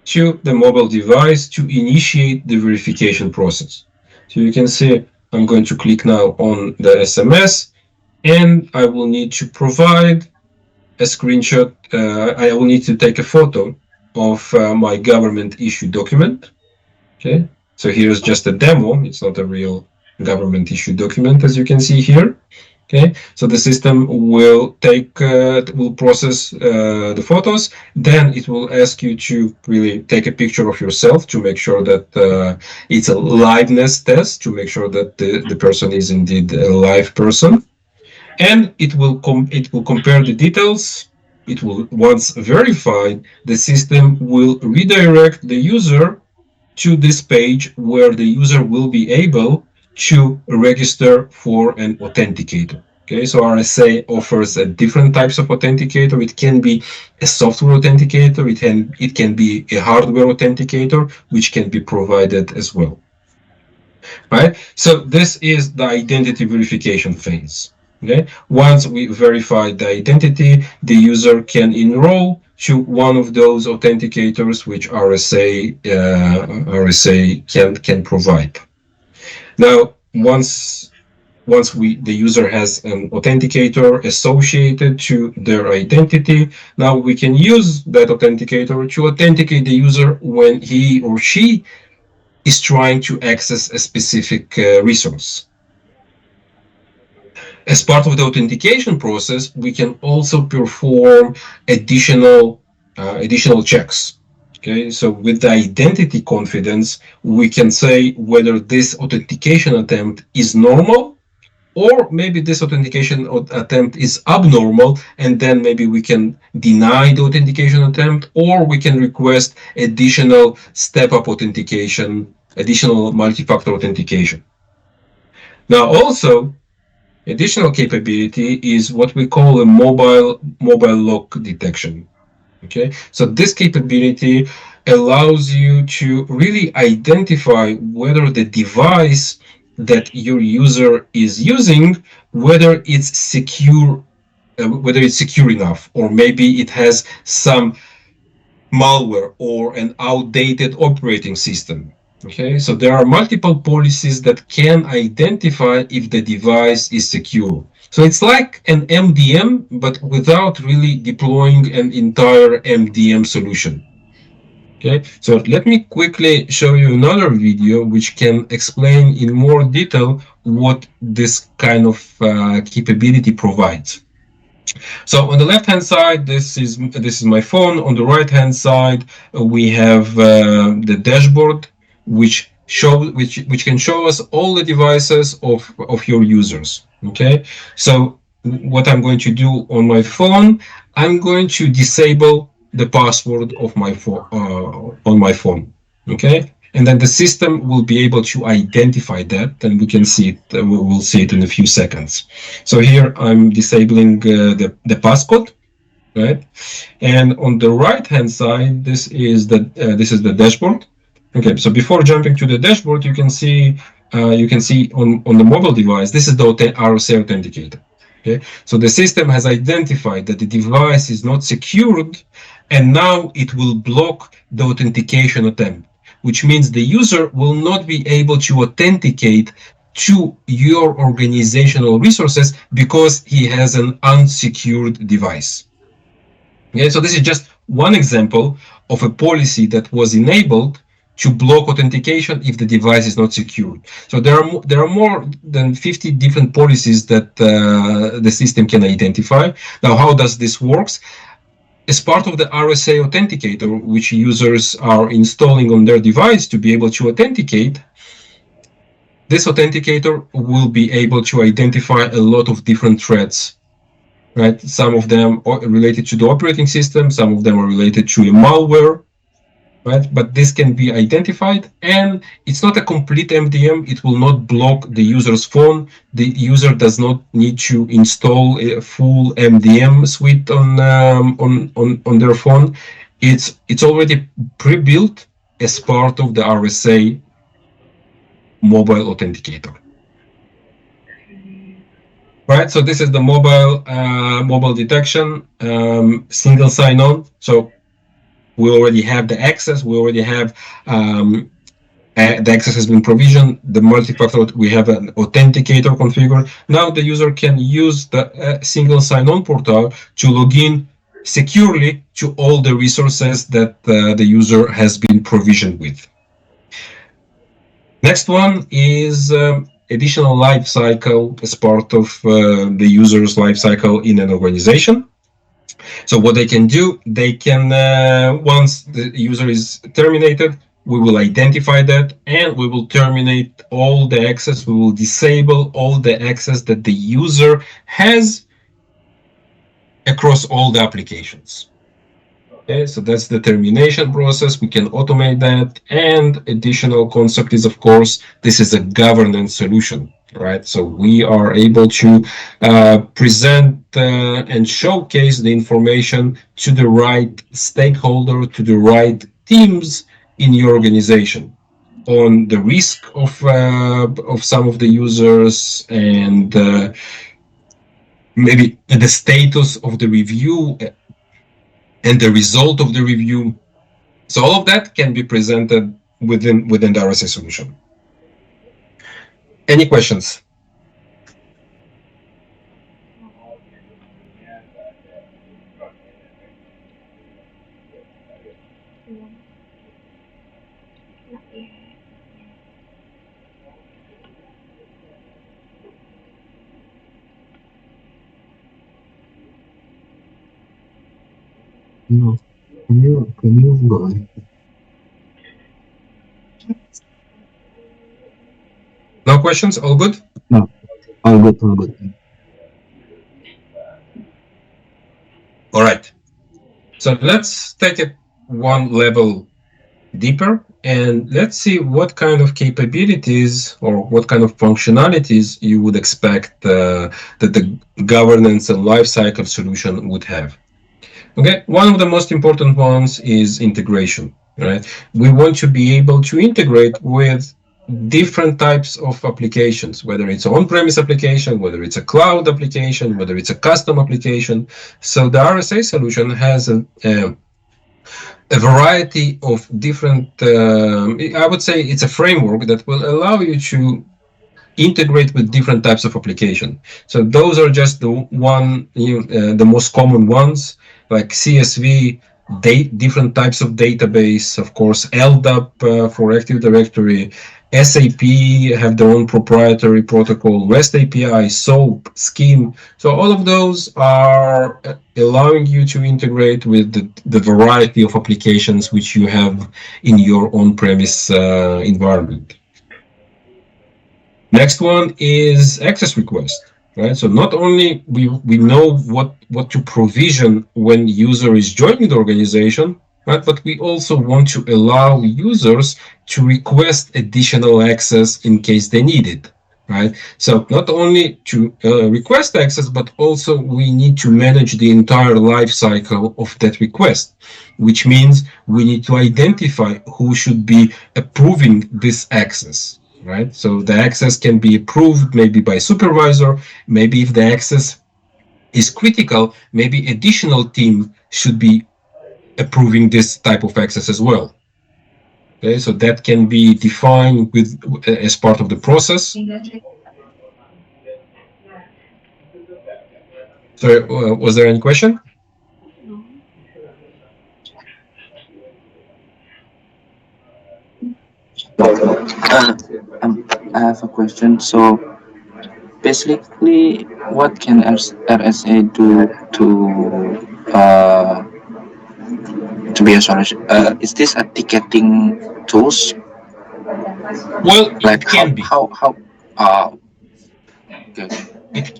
to the mobile device to initiate the verification process. So you can see I'm going to click now on the SMS, and I will need to provide a screenshot. I will need to take a photo of my government issued document. Okay, so here's just a demo. It's not a real government issued document, as you can see here. Okay, so the system will process the photos. Then it will ask you to really take a picture of yourself to make sure that it's a liveness test, to make sure that the person is indeed a live person. And it will compare the details. It will, once verified, the system will redirect the user to this page where the user will be able to register for an authenticator. Okay, so RSA offers different types of authenticator. It can be a software authenticator. It can be a hardware authenticator, which can be provided as well. Right. So this is the identity verification phase. Okay, once we verify the identity, the user can enroll to one of those authenticators which RSA can provide. Now, once the user has an authenticator associated to their identity, now we can use that authenticator to authenticate the user when he or she is trying to access a specific resource. As part of the authentication process, we can also perform additional checks. Okay, so with the identity confidence, we can say whether this authentication attempt is normal, or maybe this authentication attempt is abnormal, and then maybe we can deny the authentication attempt, or we can request additional step-up authentication, additional multi-factor authentication. Now, also, additional capability is what we call a mobile lock detection. Okay, so this capability allows you to really identify whether the device that your user is using, whether it's secure, enough, or maybe it has some malware or an outdated operating system. Okay, so there are multiple policies that can identify if the device is secure. So it's like an MDM, but without really deploying an entire MDM solution. Okay, so let me quickly show you another video which can explain in more detail what this kind of capability provides. So on the left hand side, this is my phone. On the right hand side, we have the dashboard, which can show us all the devices of your users. Okay, so what I'm going to do on my phone, I'm going to disable the password of my phone on my phone. Okay, and then the system will be able to identify that, and we can see it. We'll see it in a few seconds. So here I'm disabling the passcode, right? And on the right hand side, this is the dashboard. Okay, so before jumping to the dashboard, you can see on the mobile device, this is the RSA authenticator. Okay, so the system has identified that the device is not secured, and now it will block the authentication attempt, which means the user will not be able to authenticate to your organizational resources because he has an unsecured device. Okay, so this is just one example of a policy that was enabled to block authentication if the device is not secured. So there are more than 50 different policies that the system can identify. Now, how does this work? As part of the RSA authenticator, which users are installing on their device to be able to authenticate, this authenticator will be able to identify a lot of different threats, right? Some of them are related to the operating system, some of them are related to a malware, right? But this can be identified, and it's not a complete MDM. It will not block the user's phone. The user does not need to install a full MDM suite on their phone. It's already pre-built as part of the RSA mobile authenticator. Right, so this is the mobile detection, single sign-on. So we already have the access. We already have the access has been provisioned. The multi-factor, we have an authenticator configured. Now the user can use the single sign-on portal to log in securely to all the resources that the user has been provisioned with. Next one is additional life cycle as part of the user's life cycle in an organization. So what they can do, they can, once the user is terminated, we will identify that and we will terminate all the access. We will disable all the access that the user has across all the applications. Okay, so that's the termination process. We can automate that. And additional concept is, of course, this is a governance solution, right? So we are able to present and showcase the information to the right stakeholder, to the right teams in your organization on the risk of some of the users and maybe the status of the review and the result of the review. So all of that can be presented within the RSA solution. Any questions? No, can you go ahead? No questions? All good? No, all good, all good. All right. So let's take it one level deeper and let's see what kind of capabilities or what kind of functionalities you would expect that the governance and lifecycle solution would have. Okay, one of the most important ones is integration, right? We want to be able to integrate with different types of applications, whether it's an on-premise application, whether it's a cloud application, whether it's a custom application. So the RSA solution has a variety of different, I would say it's a framework that will allow you to integrate with different types of application. So those are just the most common ones, like CSV, different types of database, of course, LDAP for Active Directory, SAP have their own proprietary protocol, REST API, SOAP, Scheme. So all of those are allowing you to integrate with the variety of applications which you have in your on-premise environment. Next one is access request, right? So not only we know what to provision when user is joining the organization, right? But we also want to allow users to request additional access in case they need it, right? So not only to request access, but also we need to manage the entire life cycle of that request, which means we need to identify who should be approving this access. Right, so the access can be approved maybe by supervisor. Maybe if the access is critical, maybe additional team should be approving this type of access as well. Okay, so that can be defined with as part of the process. So, was there any question? I have a question. So basically, what can RSA do to be a solution? Is this a ticketing tools? Well, Like it can be. Okay.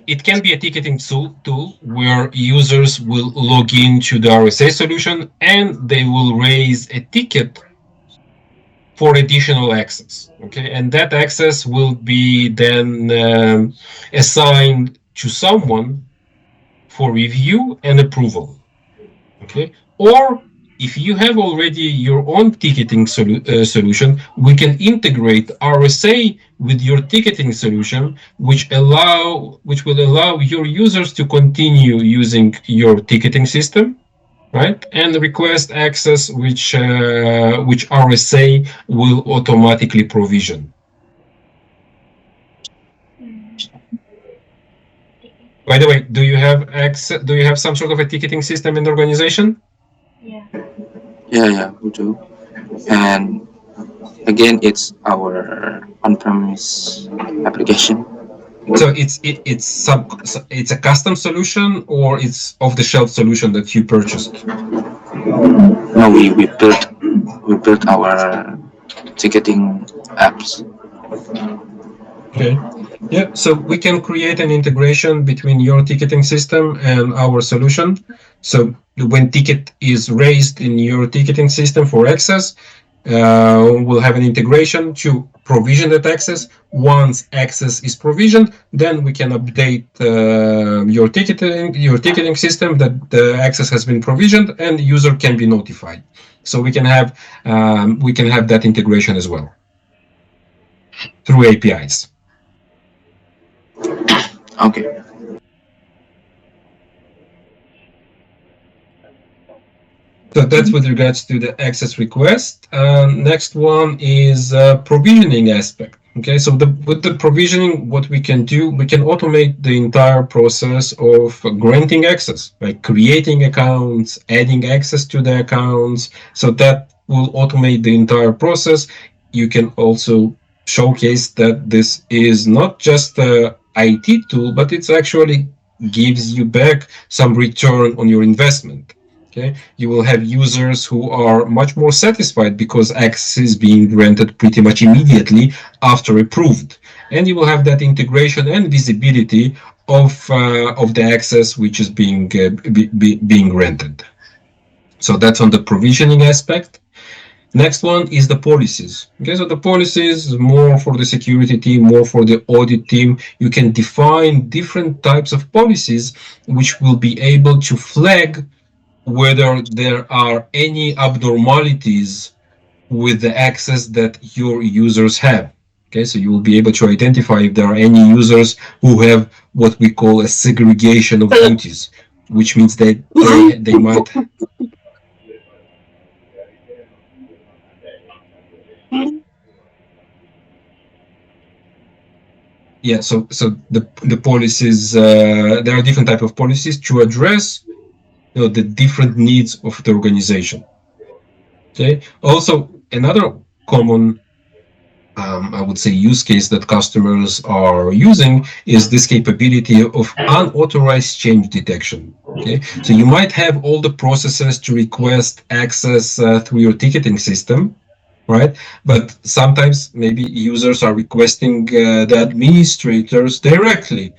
It can be a ticketing tool where users will log into the RSA solution and they will raise a ticket for additional access. Okay, and that access will be then assigned to someone for review and approval. Okay, or if you have already your own ticketing solution, we can integrate RSA with your ticketing solution, which will allow your users to continue using your ticketing system, right? And request access, which RSA will automatically provision. By the way, do you have access? Do you have some sort of a ticketing system in the organization? Yeah, we do. And again, it's our on-premise application. So it's a custom solution or it's off-the-shelf solution that you purchased? No, we built our ticketing apps. Okay. Yeah, so we can create an integration between your ticketing system and our solution. So when ticket is raised in your ticketing system for access, we'll have an integration to provision that access. Once access is provisioned, then we can update your ticketing system that the access has been provisioned and the user can be notified. So we can have that integration as well through APIs. Okay. So that's with regards to the access request. Next one is provisioning aspect. Okay, so with the provisioning, what we can do, we can automate the entire process of granting access, like creating accounts, adding access to the accounts. So that will automate the entire process. You can also showcase that this is not just a IT tool, but it's actually gives you back some return on your investment. Okay, you will have users who are much more satisfied because access is being granted pretty much immediately after approved, and you will have that integration and visibility of the access which is being granted. So that's on the provisioning aspect. Next one is the policies. Okay, so the policies more for the security team, more for the audit team. You can define different types of policies which will be able to flag whether there are any abnormalities with the access that your users have. Okay, so you will be able to identify if there are any users who have what we call a segregation of duties, which means that they might. Yeah, so the policies, there are different type of policies to address, the different needs of the organization. Okay. Also, another common, I would say, use case that customers are using is this capability of unauthorized change detection. Okay, so you might have all the processes to request access through your ticketing system, right? But sometimes maybe users are requesting the administrators directly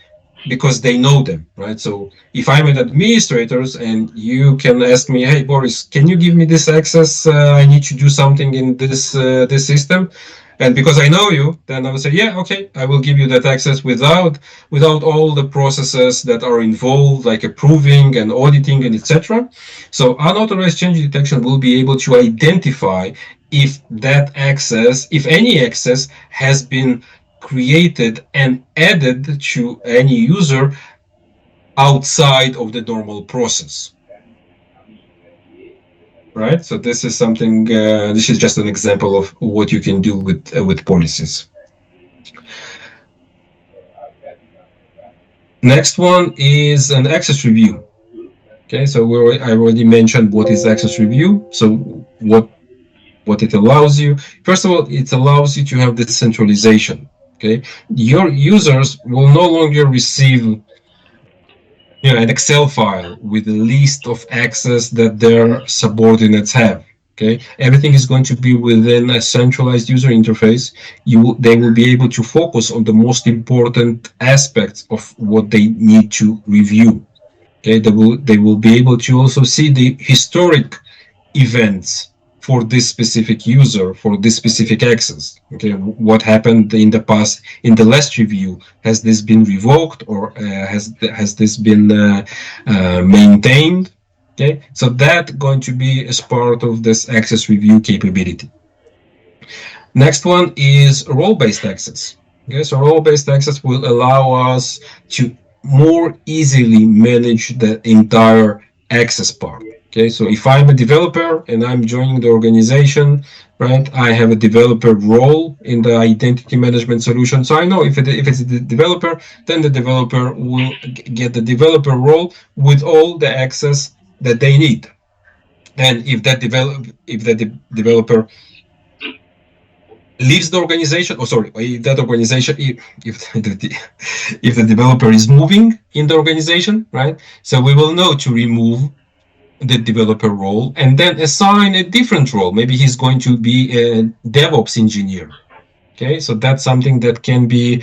because they know them, right? So if I'm an administrator and you can ask me, hey, Boris, can you give me this access? I need to do something in this system. And because I know you, then I will say, yeah, okay, I will give you that access without all the processes that are involved, like approving and auditing and etc. So unauthorized change detection will be able to identify if that access, if any access has been created and added to any user outside of the normal process. Right? So this is something, this is just an example of what you can do with policies. Next one is an access review. Okay, so I already mentioned what is access review. So what it allows you. First of all, it allows you to have decentralization. Okay, your users will no longer receive an Excel file with a list of access that their subordinates have. Okay, everything is going to be within a centralized user interface. They will be able to focus on the most important aspects of what they need to review. Okay, they will be able to also see the historic events for this specific user, for this specific access. Okay, what happened in the past, in the last review? Has this been revoked, or has this been maintained? Okay, so that going to be as part of this access review capability. Next one is role-based access. Okay, so role-based access will allow us to more easily manage the entire access part. Okay, so if I'm a developer and I'm joining the organization, right, I have a developer role in the identity management solution. So I know if it's the developer, then the developer will get the developer role with all the access that they need. And if the developer leaves the organization, or sorry, if that organization, if the developer is moving in the organization, right? So we will know to remove the developer role and then assign a different role. Maybe he's going to be a DevOps engineer. Okay, so that's something that can be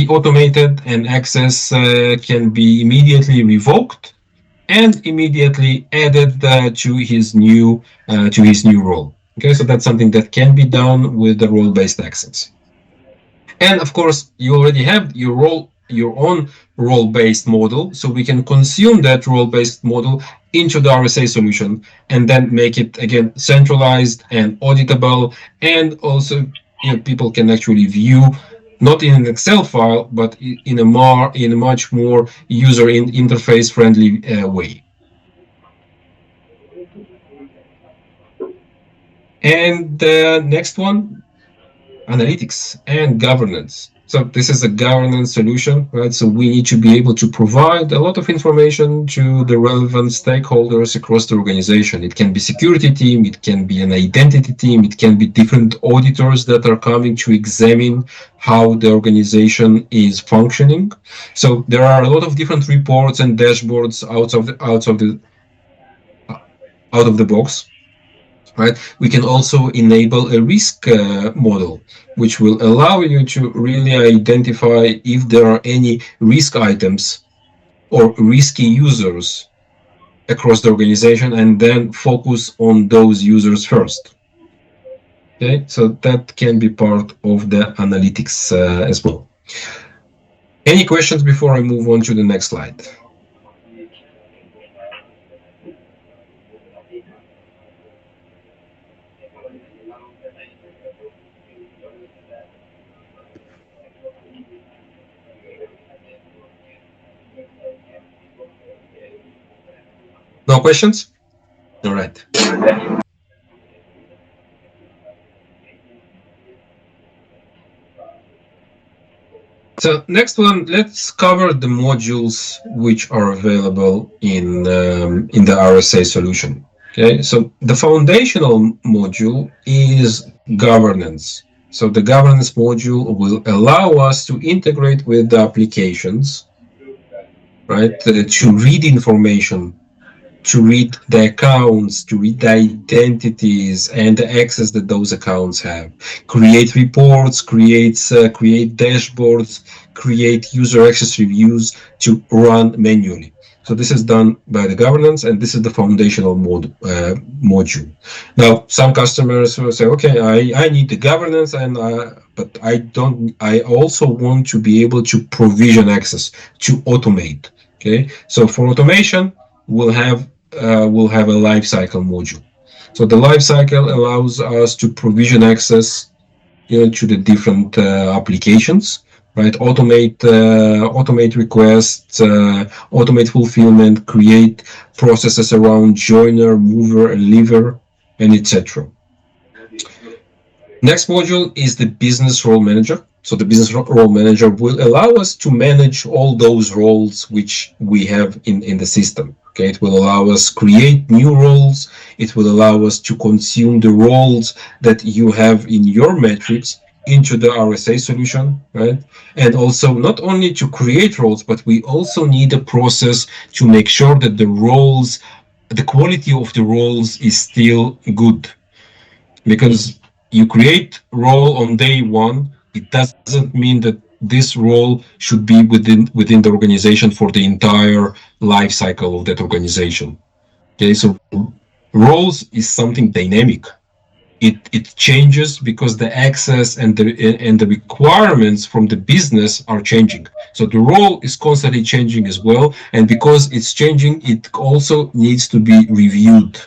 automated, and access can be immediately revoked and immediately added to his new role. Okay, so that's something that can be done with the role-based access. And of course, you already have your own role-based model, so we can consume that role-based model into the RSA solution and then make it again centralized and auditable, and also people can actually view not in an Excel file, but in a much more user interface friendly way. And the next one, analytics and governance. So this is a governance solution, right? So we need to be able to provide a lot of information to the relevant stakeholders across the organization. It can be security team, it can be an identity team, it can be different auditors that are coming to examine how the organization is functioning. So there are a lot of different reports and dashboards out of the box. Right? We can also enable a risk model, which will allow you to really identify if there are any risk items or risky users across the organization, and then focus on those users first. Okay, so that can be part of the analytics as well. Any questions before I move on to the next slide? questions? All right. So next one, let's cover the modules which are available in the RSA solution. Okay, so the foundational module is governance. So the governance module will allow us to integrate with the applications, right? To read information, to read the accounts, to read the identities and the access that those accounts have, create reports, create dashboards, create user access reviews to run manually. So this is done by the governance, and this is the foundational module. Now, some customers will say, okay, I need the governance, and but I don't. I also want to be able to provision access, to automate. Okay, so for automation, we'll have a lifecycle module. So the lifecycle allows us to provision access, to the different applications, right? Automate requests, automate fulfillment, create processes around joiner, mover, and lever, and etc. Next module is the business role manager. So the business role manager will allow us to manage all those roles which we have in the system. Okay, it will allow us create new roles. It will allow us to consume the roles that you have in your metrics into the RSA solution, right? And also not only to create roles, but we also need a process to make sure that the roles, the quality of the roles is still good. Because you create role on day one, it doesn't mean that this role should be within the organization for the entire life cycle of that organization. Okay, so roles is something dynamic. It changes because the access and the requirements from the business are changing. So the role is constantly changing as well, and because it's changing, it also needs to be reviewed.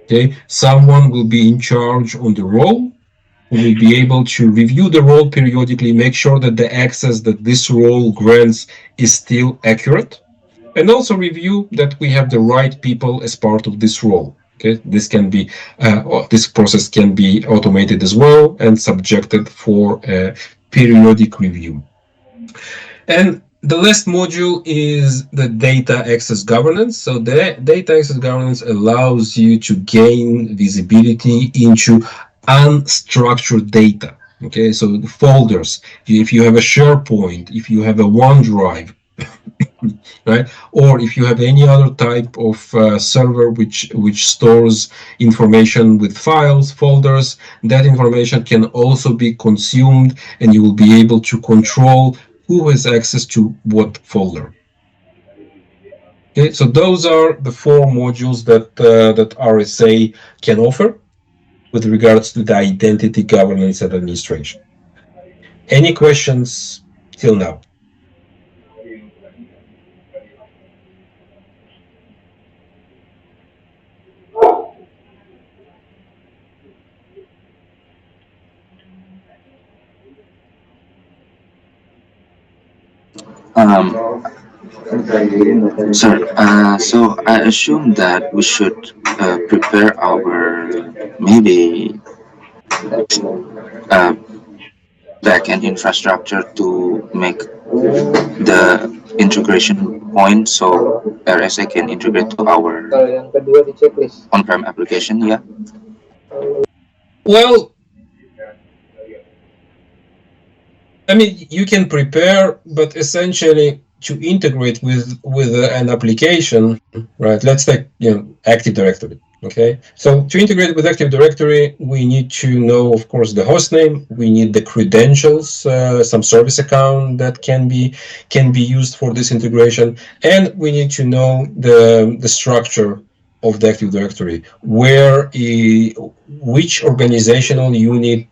Okay, someone will be in charge on the role, who will be able to review the role periodically, make sure that the access that this role grants is still accurate, and also review that we have the right people as part of this role. Okay, this can be this process can be automated as well and subjected for a periodic review. And the last module is the data access governance. So the data access governance allows you to gain visibility into unstructured data. Okay, so the folders, if you have a SharePoint, if you have a OneDrive, right, or if you have any other type of server which stores information with files, folders, that information can also be consumed, and you will be able to control who has access to what folder. Okay, so those are the 4 modules that RSA can offer with regards to the identity governance and administration. Any questions till now? Sir, so I assume that we should prepare our maybe uh, backend infrastructure to make the integration point so RSA can integrate to our on-prem application. Yeah. Well, I mean, you can prepare, but essentially to integrate with an application, right? Let's take Active Directory. Okay, so to integrate with Active Directory, we need to know, of course, the host name. We need the credentials, some service account that can be used for this integration, and we need to know the structure of the Active Directory, which organizational unit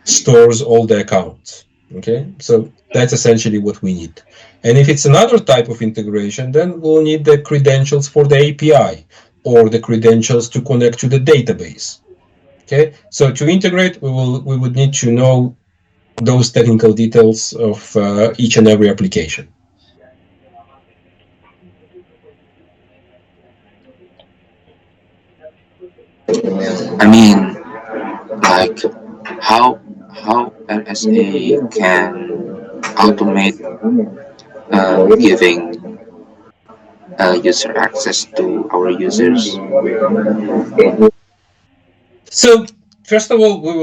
stores all the accounts. Okay, so that's essentially what we need. And if it's another type of integration, then we'll need the credentials for the API or the credentials to connect to the database. Okay, so to integrate, we would need to know those technical details of each and every application. I mean, like how RSA can automate giving user access to our users. So first of all, we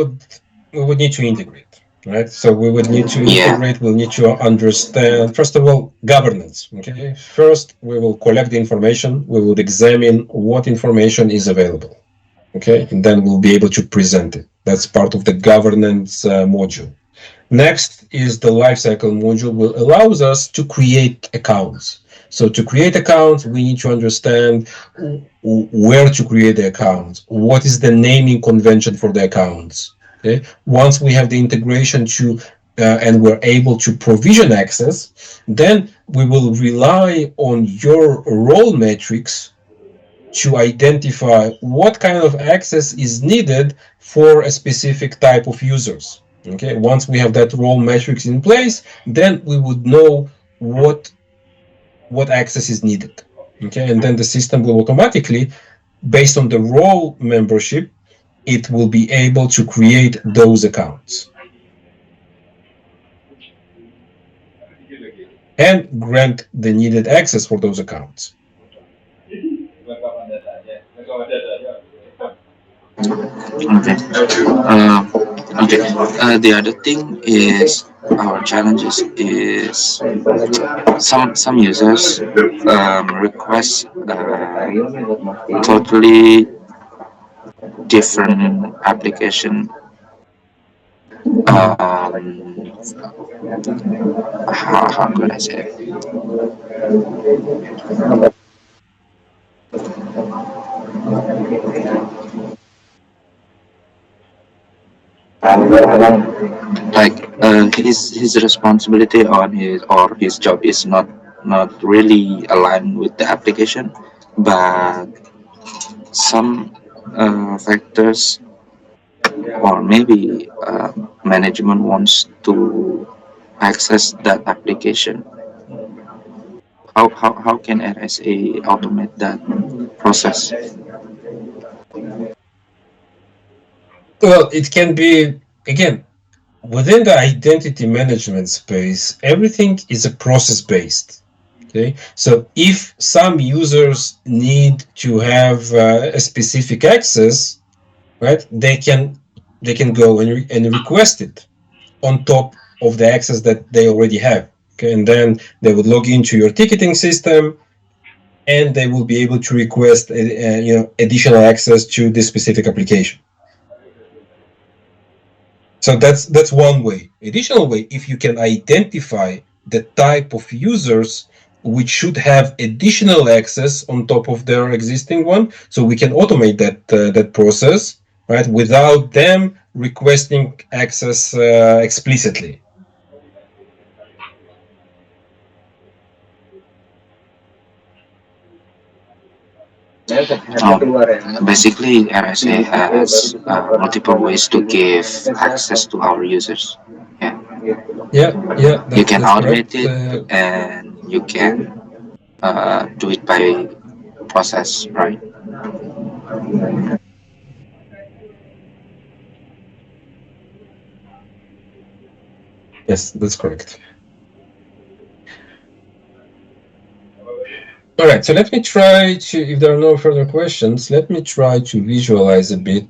would need to integrate, right? So we would need to Yeah. integrate. We'll need to understand first of all governance. Okay, first we will collect the information. We would examine what information is available. Okay, and then we'll be able to present it. That's part of the governance module. Next is the lifecycle module, will allows us to create accounts. So to create accounts, we need to understand where to create the accounts, what is the naming convention for the accounts. Okay? Once we have the integration to and we're able to provision access, then we will rely on your role metrics to identify what kind of access is needed for a specific type of users. Okay, once we have that role metrics in place, then we would know what access is needed. Okay, and then the system will automatically, based on the role membership, it will be able to create those accounts and grant the needed access for those accounts. Okay. Okay. The other thing is our challenges is some users request totally different application. How could I say it? Like his responsibility on his job is not really aligned with the application, but some factors or maybe management wants to access that application. How can RSA automate that process? Well, it can be, again, within the identity management space, everything is a process based. Okay, so if some users need to have a specific access, right, they can go and request it on top of the access that they already have. Okay, and then they would log into your ticketing system, and they will be able to request additional access to this specific application. So that's one way. Additional way, if you can identify the type of users which should have additional access on top of their existing one, so we can automate that process, right, without them requesting access explicitly. Basically, RSA has multiple ways to give access to our users. Yeah. Yeah, You can that's automate correct. it, and you can do it by process, right? Yes, that's correct. All right, so let me try to, if there are no further questions, let me try to visualize a bit,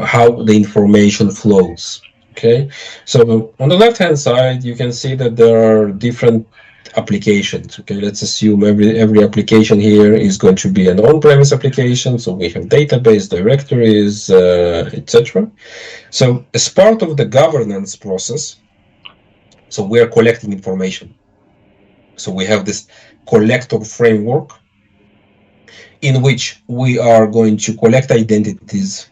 how the information flows. Okay, so on the left-hand side, you can see that there are different applications. Okay, let's assume every application here is going to be an on-premise application. So we have database, directories, etc. So as part of the governance process, so we are collecting information. So we have this collector framework in which we are going to collect identities.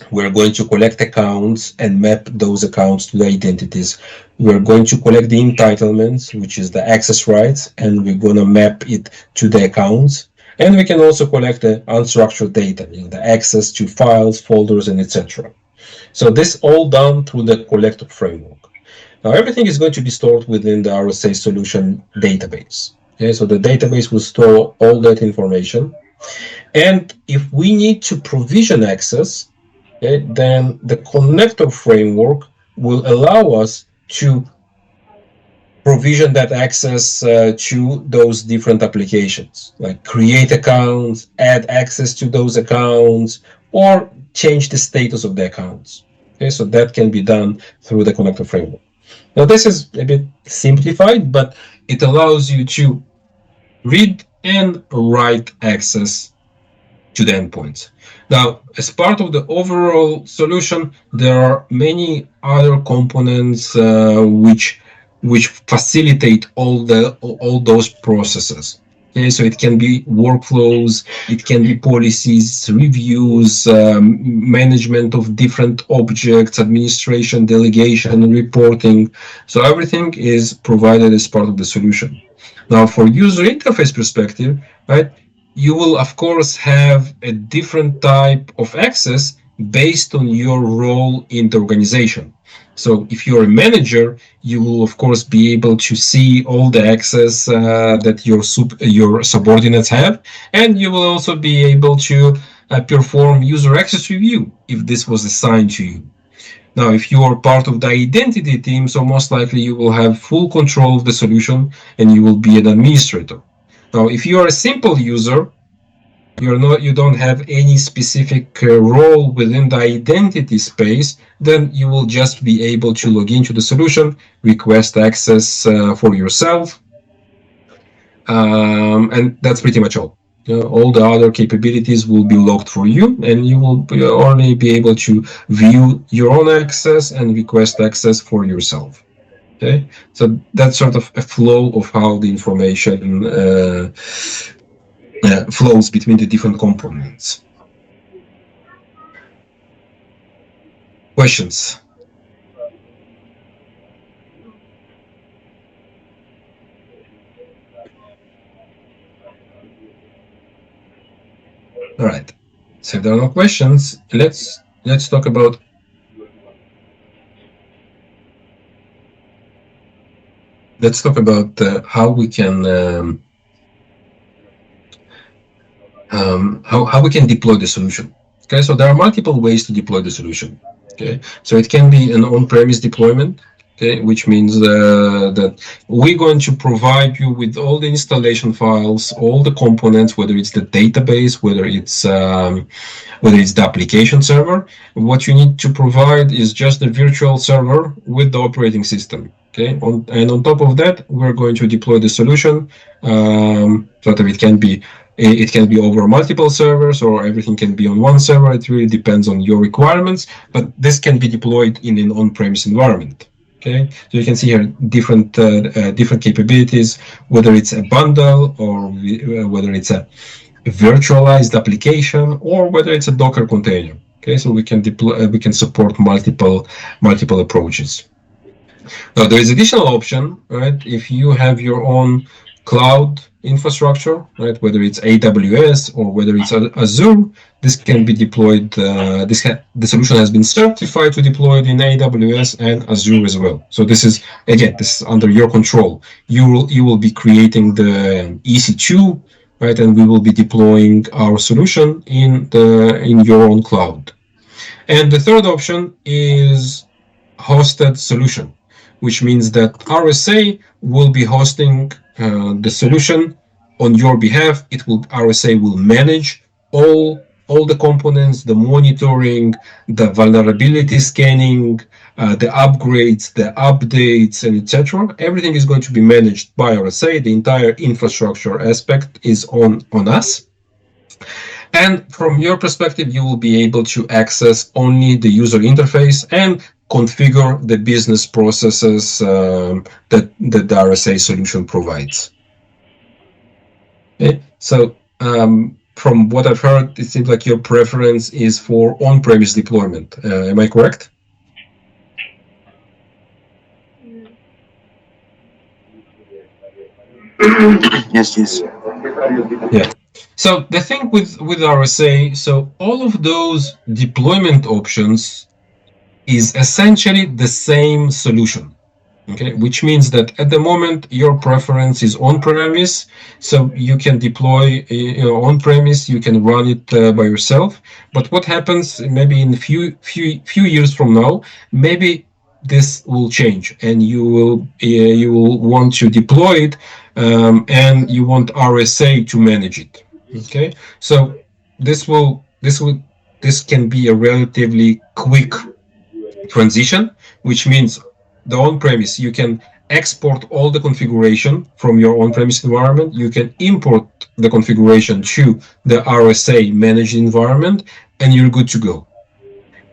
We're going to collect accounts and map those accounts to the identities. We're going to collect the entitlements, which is the access rights, and we're going to map it to the accounts. And we can also collect the unstructured data, the access to files, folders, and etc. So this all done through the collector framework. Now everything is going to be stored within the RSA solution database. Okay, so the database will store all that information. And if we need to provision access, then the connector framework will allow us to provision that access to those different applications, like create accounts, add access to those accounts, or change the status of the accounts. Okay, so that can be done through the connector framework. Now, this is a bit simplified, but it allows you to read and write access to the endpoints. Now, as part of the overall solution, there are many other components which facilitate all those processes. Okay, so it can be workflows, it can be policies, reviews, management of different objects, administration, delegation, reporting. So everything is provided as part of the solution. Now, for user interface perspective, right, you will of course have a different type of access based on your role in the organization. So if you're a manager, you will of course be able to see all the access that your subordinates have, and you will also be able to perform user access review if this was assigned to you. Now, if you are part of the identity team, so most likely you will have full control of the solution and you will be an administrator. Now, if you are a simple user, you don't have any specific role within the identity space, then you will just be able to log into the solution, request access for yourself, and that's pretty much all. All the other capabilities will be logged for you, and you will only be able to view your own access and request access for yourself. Okay, so that's sort of a flow of how the information flows between the different components. Questions? All right. So if there are no questions, let's talk about how we can how we can deploy the solution. Okay, so there are multiple ways to deploy the solution. Okay, so it can be an on-premise deployment. Okay, which means that we're going to provide you with all the installation files, all the components, whether it's the database, whether it's the application server. What you need to provide is just a virtual server with the operating system. Okay, and on top of that, we're going to deploy the solution so that it can be over multiple servers, or everything can be on one server. It really depends on your requirements, but this can be deployed in an on-premise environment. Okay, so you can see here different capabilities, whether it's a bundle or whether it's a virtualized application or whether it's a Docker container. Okay, so we can deploy, we can support multiple approaches. Now there is additional option, right? If you have your own cloud infrastructure, right, whether it's AWS or whether it's Azure, this can be deployed. The solution has been certified to deploy it in AWS and Azure as well. So this is under your control. You will be creating the EC2, right, and we will be deploying our solution in your own cloud. And the third option is hosted solution, which means that RSA will be hosting the solution on your behalf. RSA will manage all the components, the monitoring, the vulnerability scanning, the upgrades, the updates, and etc. Everything is going to be managed by RSA. The entire infrastructure aspect is on us. And from your perspective, you will be able to access only the user interface and configure the business processes that the RSA solution provides. Okay. So from what I've heard, it seems like your preference is for on-premise deployment. Am I correct? Yes. Yeah. So the thing with RSA, so all of those deployment options is essentially the same solution. Okay, which means that at the moment your preference is on-premise, so you can deploy on-premise, you can run it by yourself. But what happens maybe in a few years from now, maybe this will change, and you will want to deploy it, and you want RSA to manage it. Okay, so this can be a relatively quick transition, which means the on-premise, you can export all the configuration from your on-premise environment. You can import the configuration to the RSA managed environment, and you're good to go.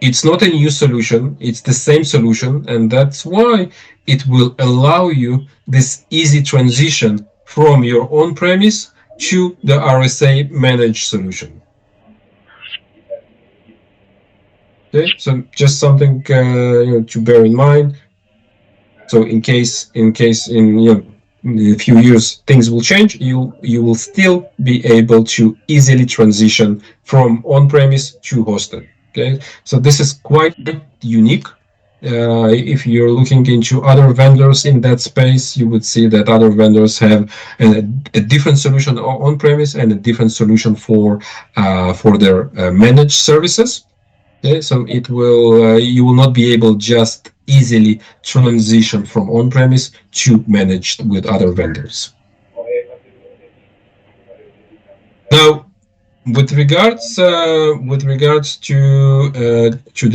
It's not a new solution. It's the same solution. And that's why it will allow you this easy transition from your on-premise to the RSA managed solution. Okay, so just something to bear in mind. So in case in a few years things will change, you will still be able to easily transition from on-premise to hosted. Okay, so this is quite unique. If you're looking into other vendors in that space, you would see that other vendors have a different solution on-premise and a different solution for their managed services. Okay, so it will you will not be able just easily transition from on-premise to managed with other vendors. Now, with regards to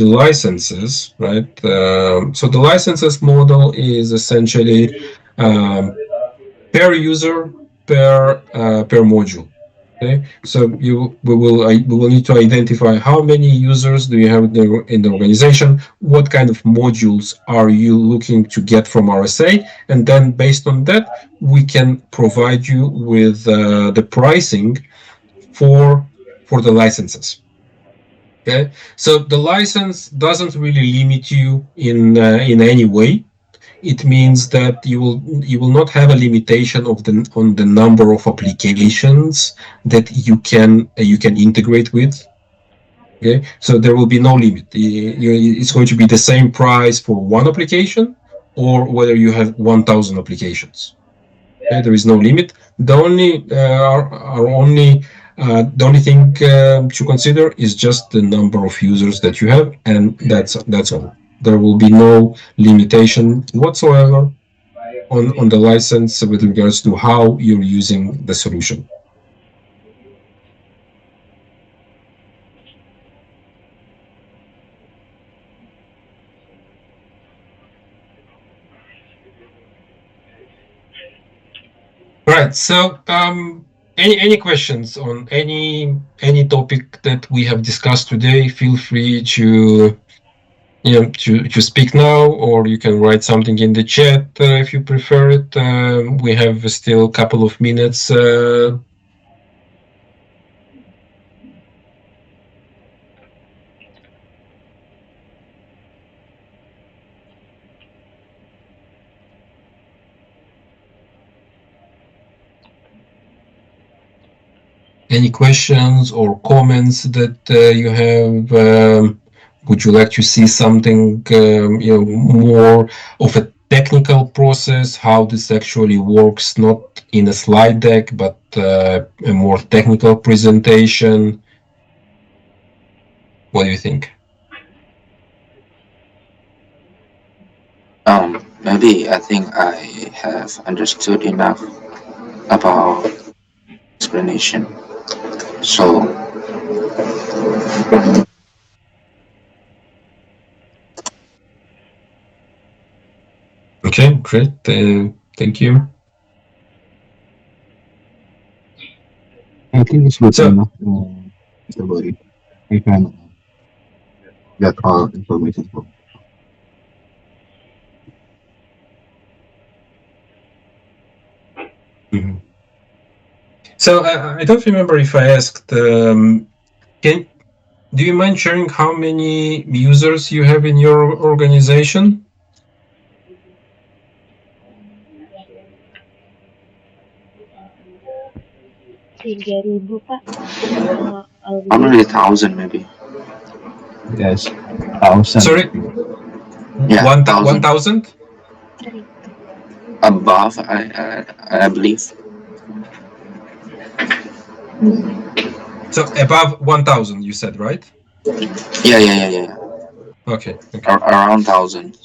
the licenses, right? So the licenses model is essentially per user per module. Okay, so we will need to identify how many users do you have in the organization, what kind of modules are you looking to get from RSA, and then based on that, we can provide you with the pricing for the licenses. Okay, so the license doesn't really limit you in any way. It means that you will not have a limitation on the number of applications that you can integrate with. Okay, so there will be no limit. It's going to be the same price for one application, or whether you have 1,000 applications. Okay, there is no limit. The only thing to consider is just the number of users that you have, and that's all. There will be no limitation whatsoever on the license with regards to how you're using the solution. Right. So, any questions on any topic that we have discussed today? Feel free to to speak now, or you can write something in the chat if you prefer it. We have still a couple of minutes. Any questions or comments that you have? Would you like to see something more of a technical process, how this actually works, not in a slide deck, but a more technical presentation? What do you think? Maybe I think I have understood enough about explanation. So Okay, great. Thank you. I think it's good So- enough, Mr. Boris. You can get all information from. Mhm. So I don't remember if I asked. Do you mind sharing how many users you have in your organization? Pak. only 1,000 maybe. Yes, 1,000. Sorry, Yeah, 1,000. above, I believe. So above 1,000, you said, right? Yeah. Okay. Around 1,000.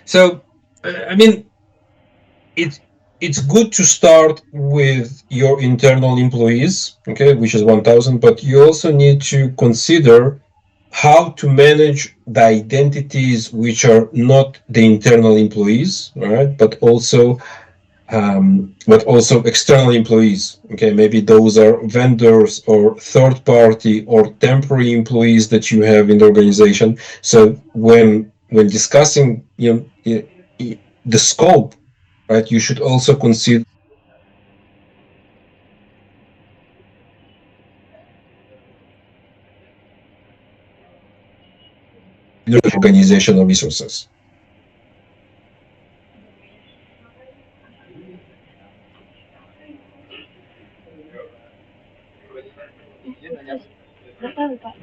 So, I mean, it's good to start with your internal employees, okay, which is 1,000, but you also need to consider how to manage the identities which are not the internal employees, all right, but also external employees. Okay, maybe those are vendors or third party or temporary employees that you have in the organization. So when discussing the scope, right, you should also consider organizational resources. Nggak tahu Pak,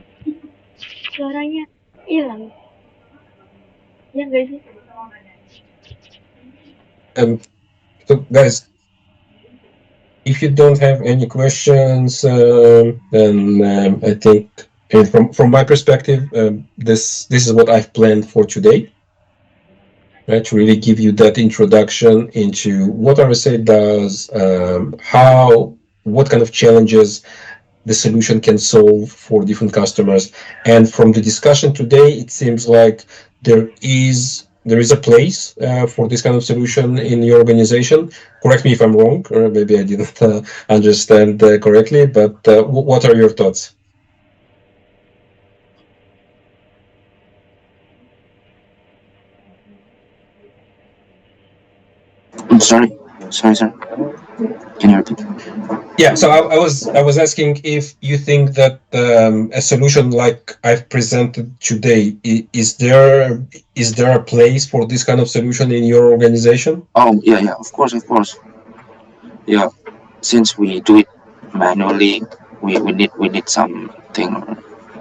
suaranya hilang. Ya nggak sih? So guys, if you don't have any questions, then I think from my perspective, this is what I've planned for today. Right, to really give you that introduction into what RSA does, what kind of challenges the solution can solve for different customers. And from the discussion today, it seems like there is a place for this kind of solution in your organization. Correct me if I'm wrong, or maybe I didn't understand correctly, but what are your thoughts? I'm sorry. Can you repeat? Yeah, so I was asking if you think that a solution like I've presented today, is there a place for this kind of solution in your organization? Oh, yeah, of course. Yeah, since we do it manually, we need something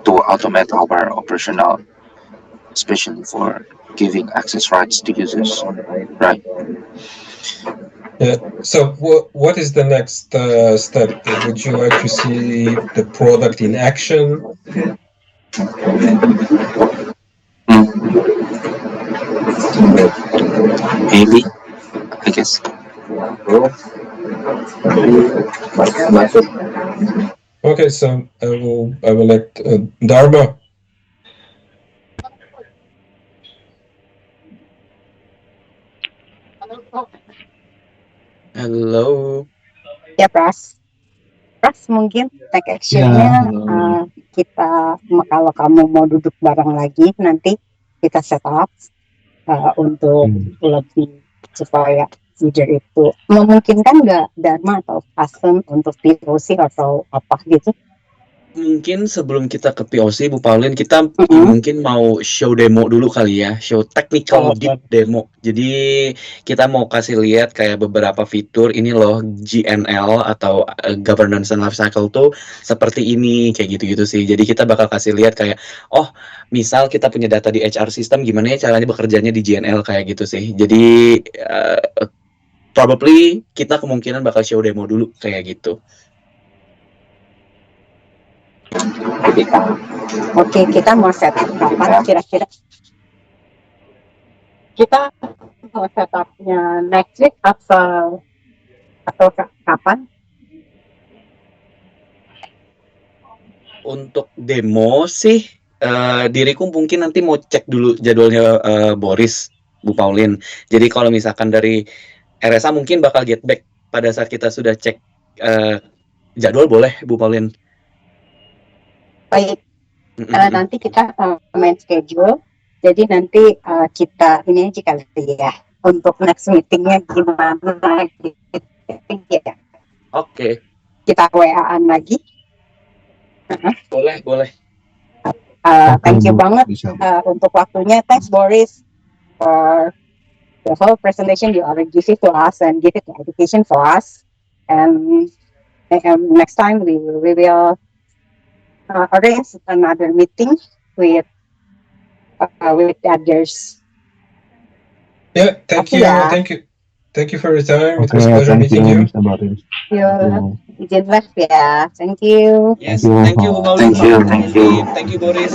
to automate our operational, especially for giving access rights to users, right? So what is the next step? Would you like to see the product in action? Maybe, I guess. Okay, so I will let Dharma. Halo. Ya, Pras. Mungkin take action-nya kita kalau kamu mau duduk bareng lagi nanti kita set up untuk lebih supaya user itu memungkinkan nggak Dharma atau Custom untuk POC atau apa gitu. Mungkin sebelum kita ke POC, Bu Pauline, kita mungkin mau show demo dulu kali ya, show technical deep demo. Jadi kita mau kasih lihat kayak beberapa fitur ini loh, GNL atau Governance and Lifecycle tuh seperti ini, kayak gitu-gitu sih. Jadi kita bakal kasih lihat kayak, oh misal kita punya data di HR system, gimana ya caranya bekerjanya di GNL kayak gitu sih. Jadi probably kita kemungkinan bakal show demo dulu kayak gitu. Oke, kita mau set up kapan kira-kira? Kita mau set up-nya next week atau kapan? Untuk demo sih, diriku mungkin nanti mau cek dulu jadwalnya Boris, Bu Pauline. Jadi kalau misalkan dari RSA mungkin bakal get back pada saat kita sudah cek jadwal, boleh Bu Pauline? Baik, nanti kita main schedule, jadi nanti kita ini aja kali ya, untuk next meetingnya gimana gitu ya. Oke. Kita WA-an lagi. Boleh. Thank you banget untuk waktunya. Thanks Boris for the whole presentation you already give it to us and give it the education for us. And next time we will arrange another meeting with others. Yeah, thank Oke you, ya. thank you for your time. It Oke, was a pleasure thank meeting you, you. Mr. Boris. Yo, Thank you. izin live ya. Thank you. Yes, Thank you, thank you Bu Pak. Maulid, Thank Pak you, Firman, thank and you. Deep. Thank you Boris.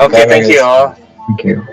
Okay, Bye bye, thank you guys. all. Thank you.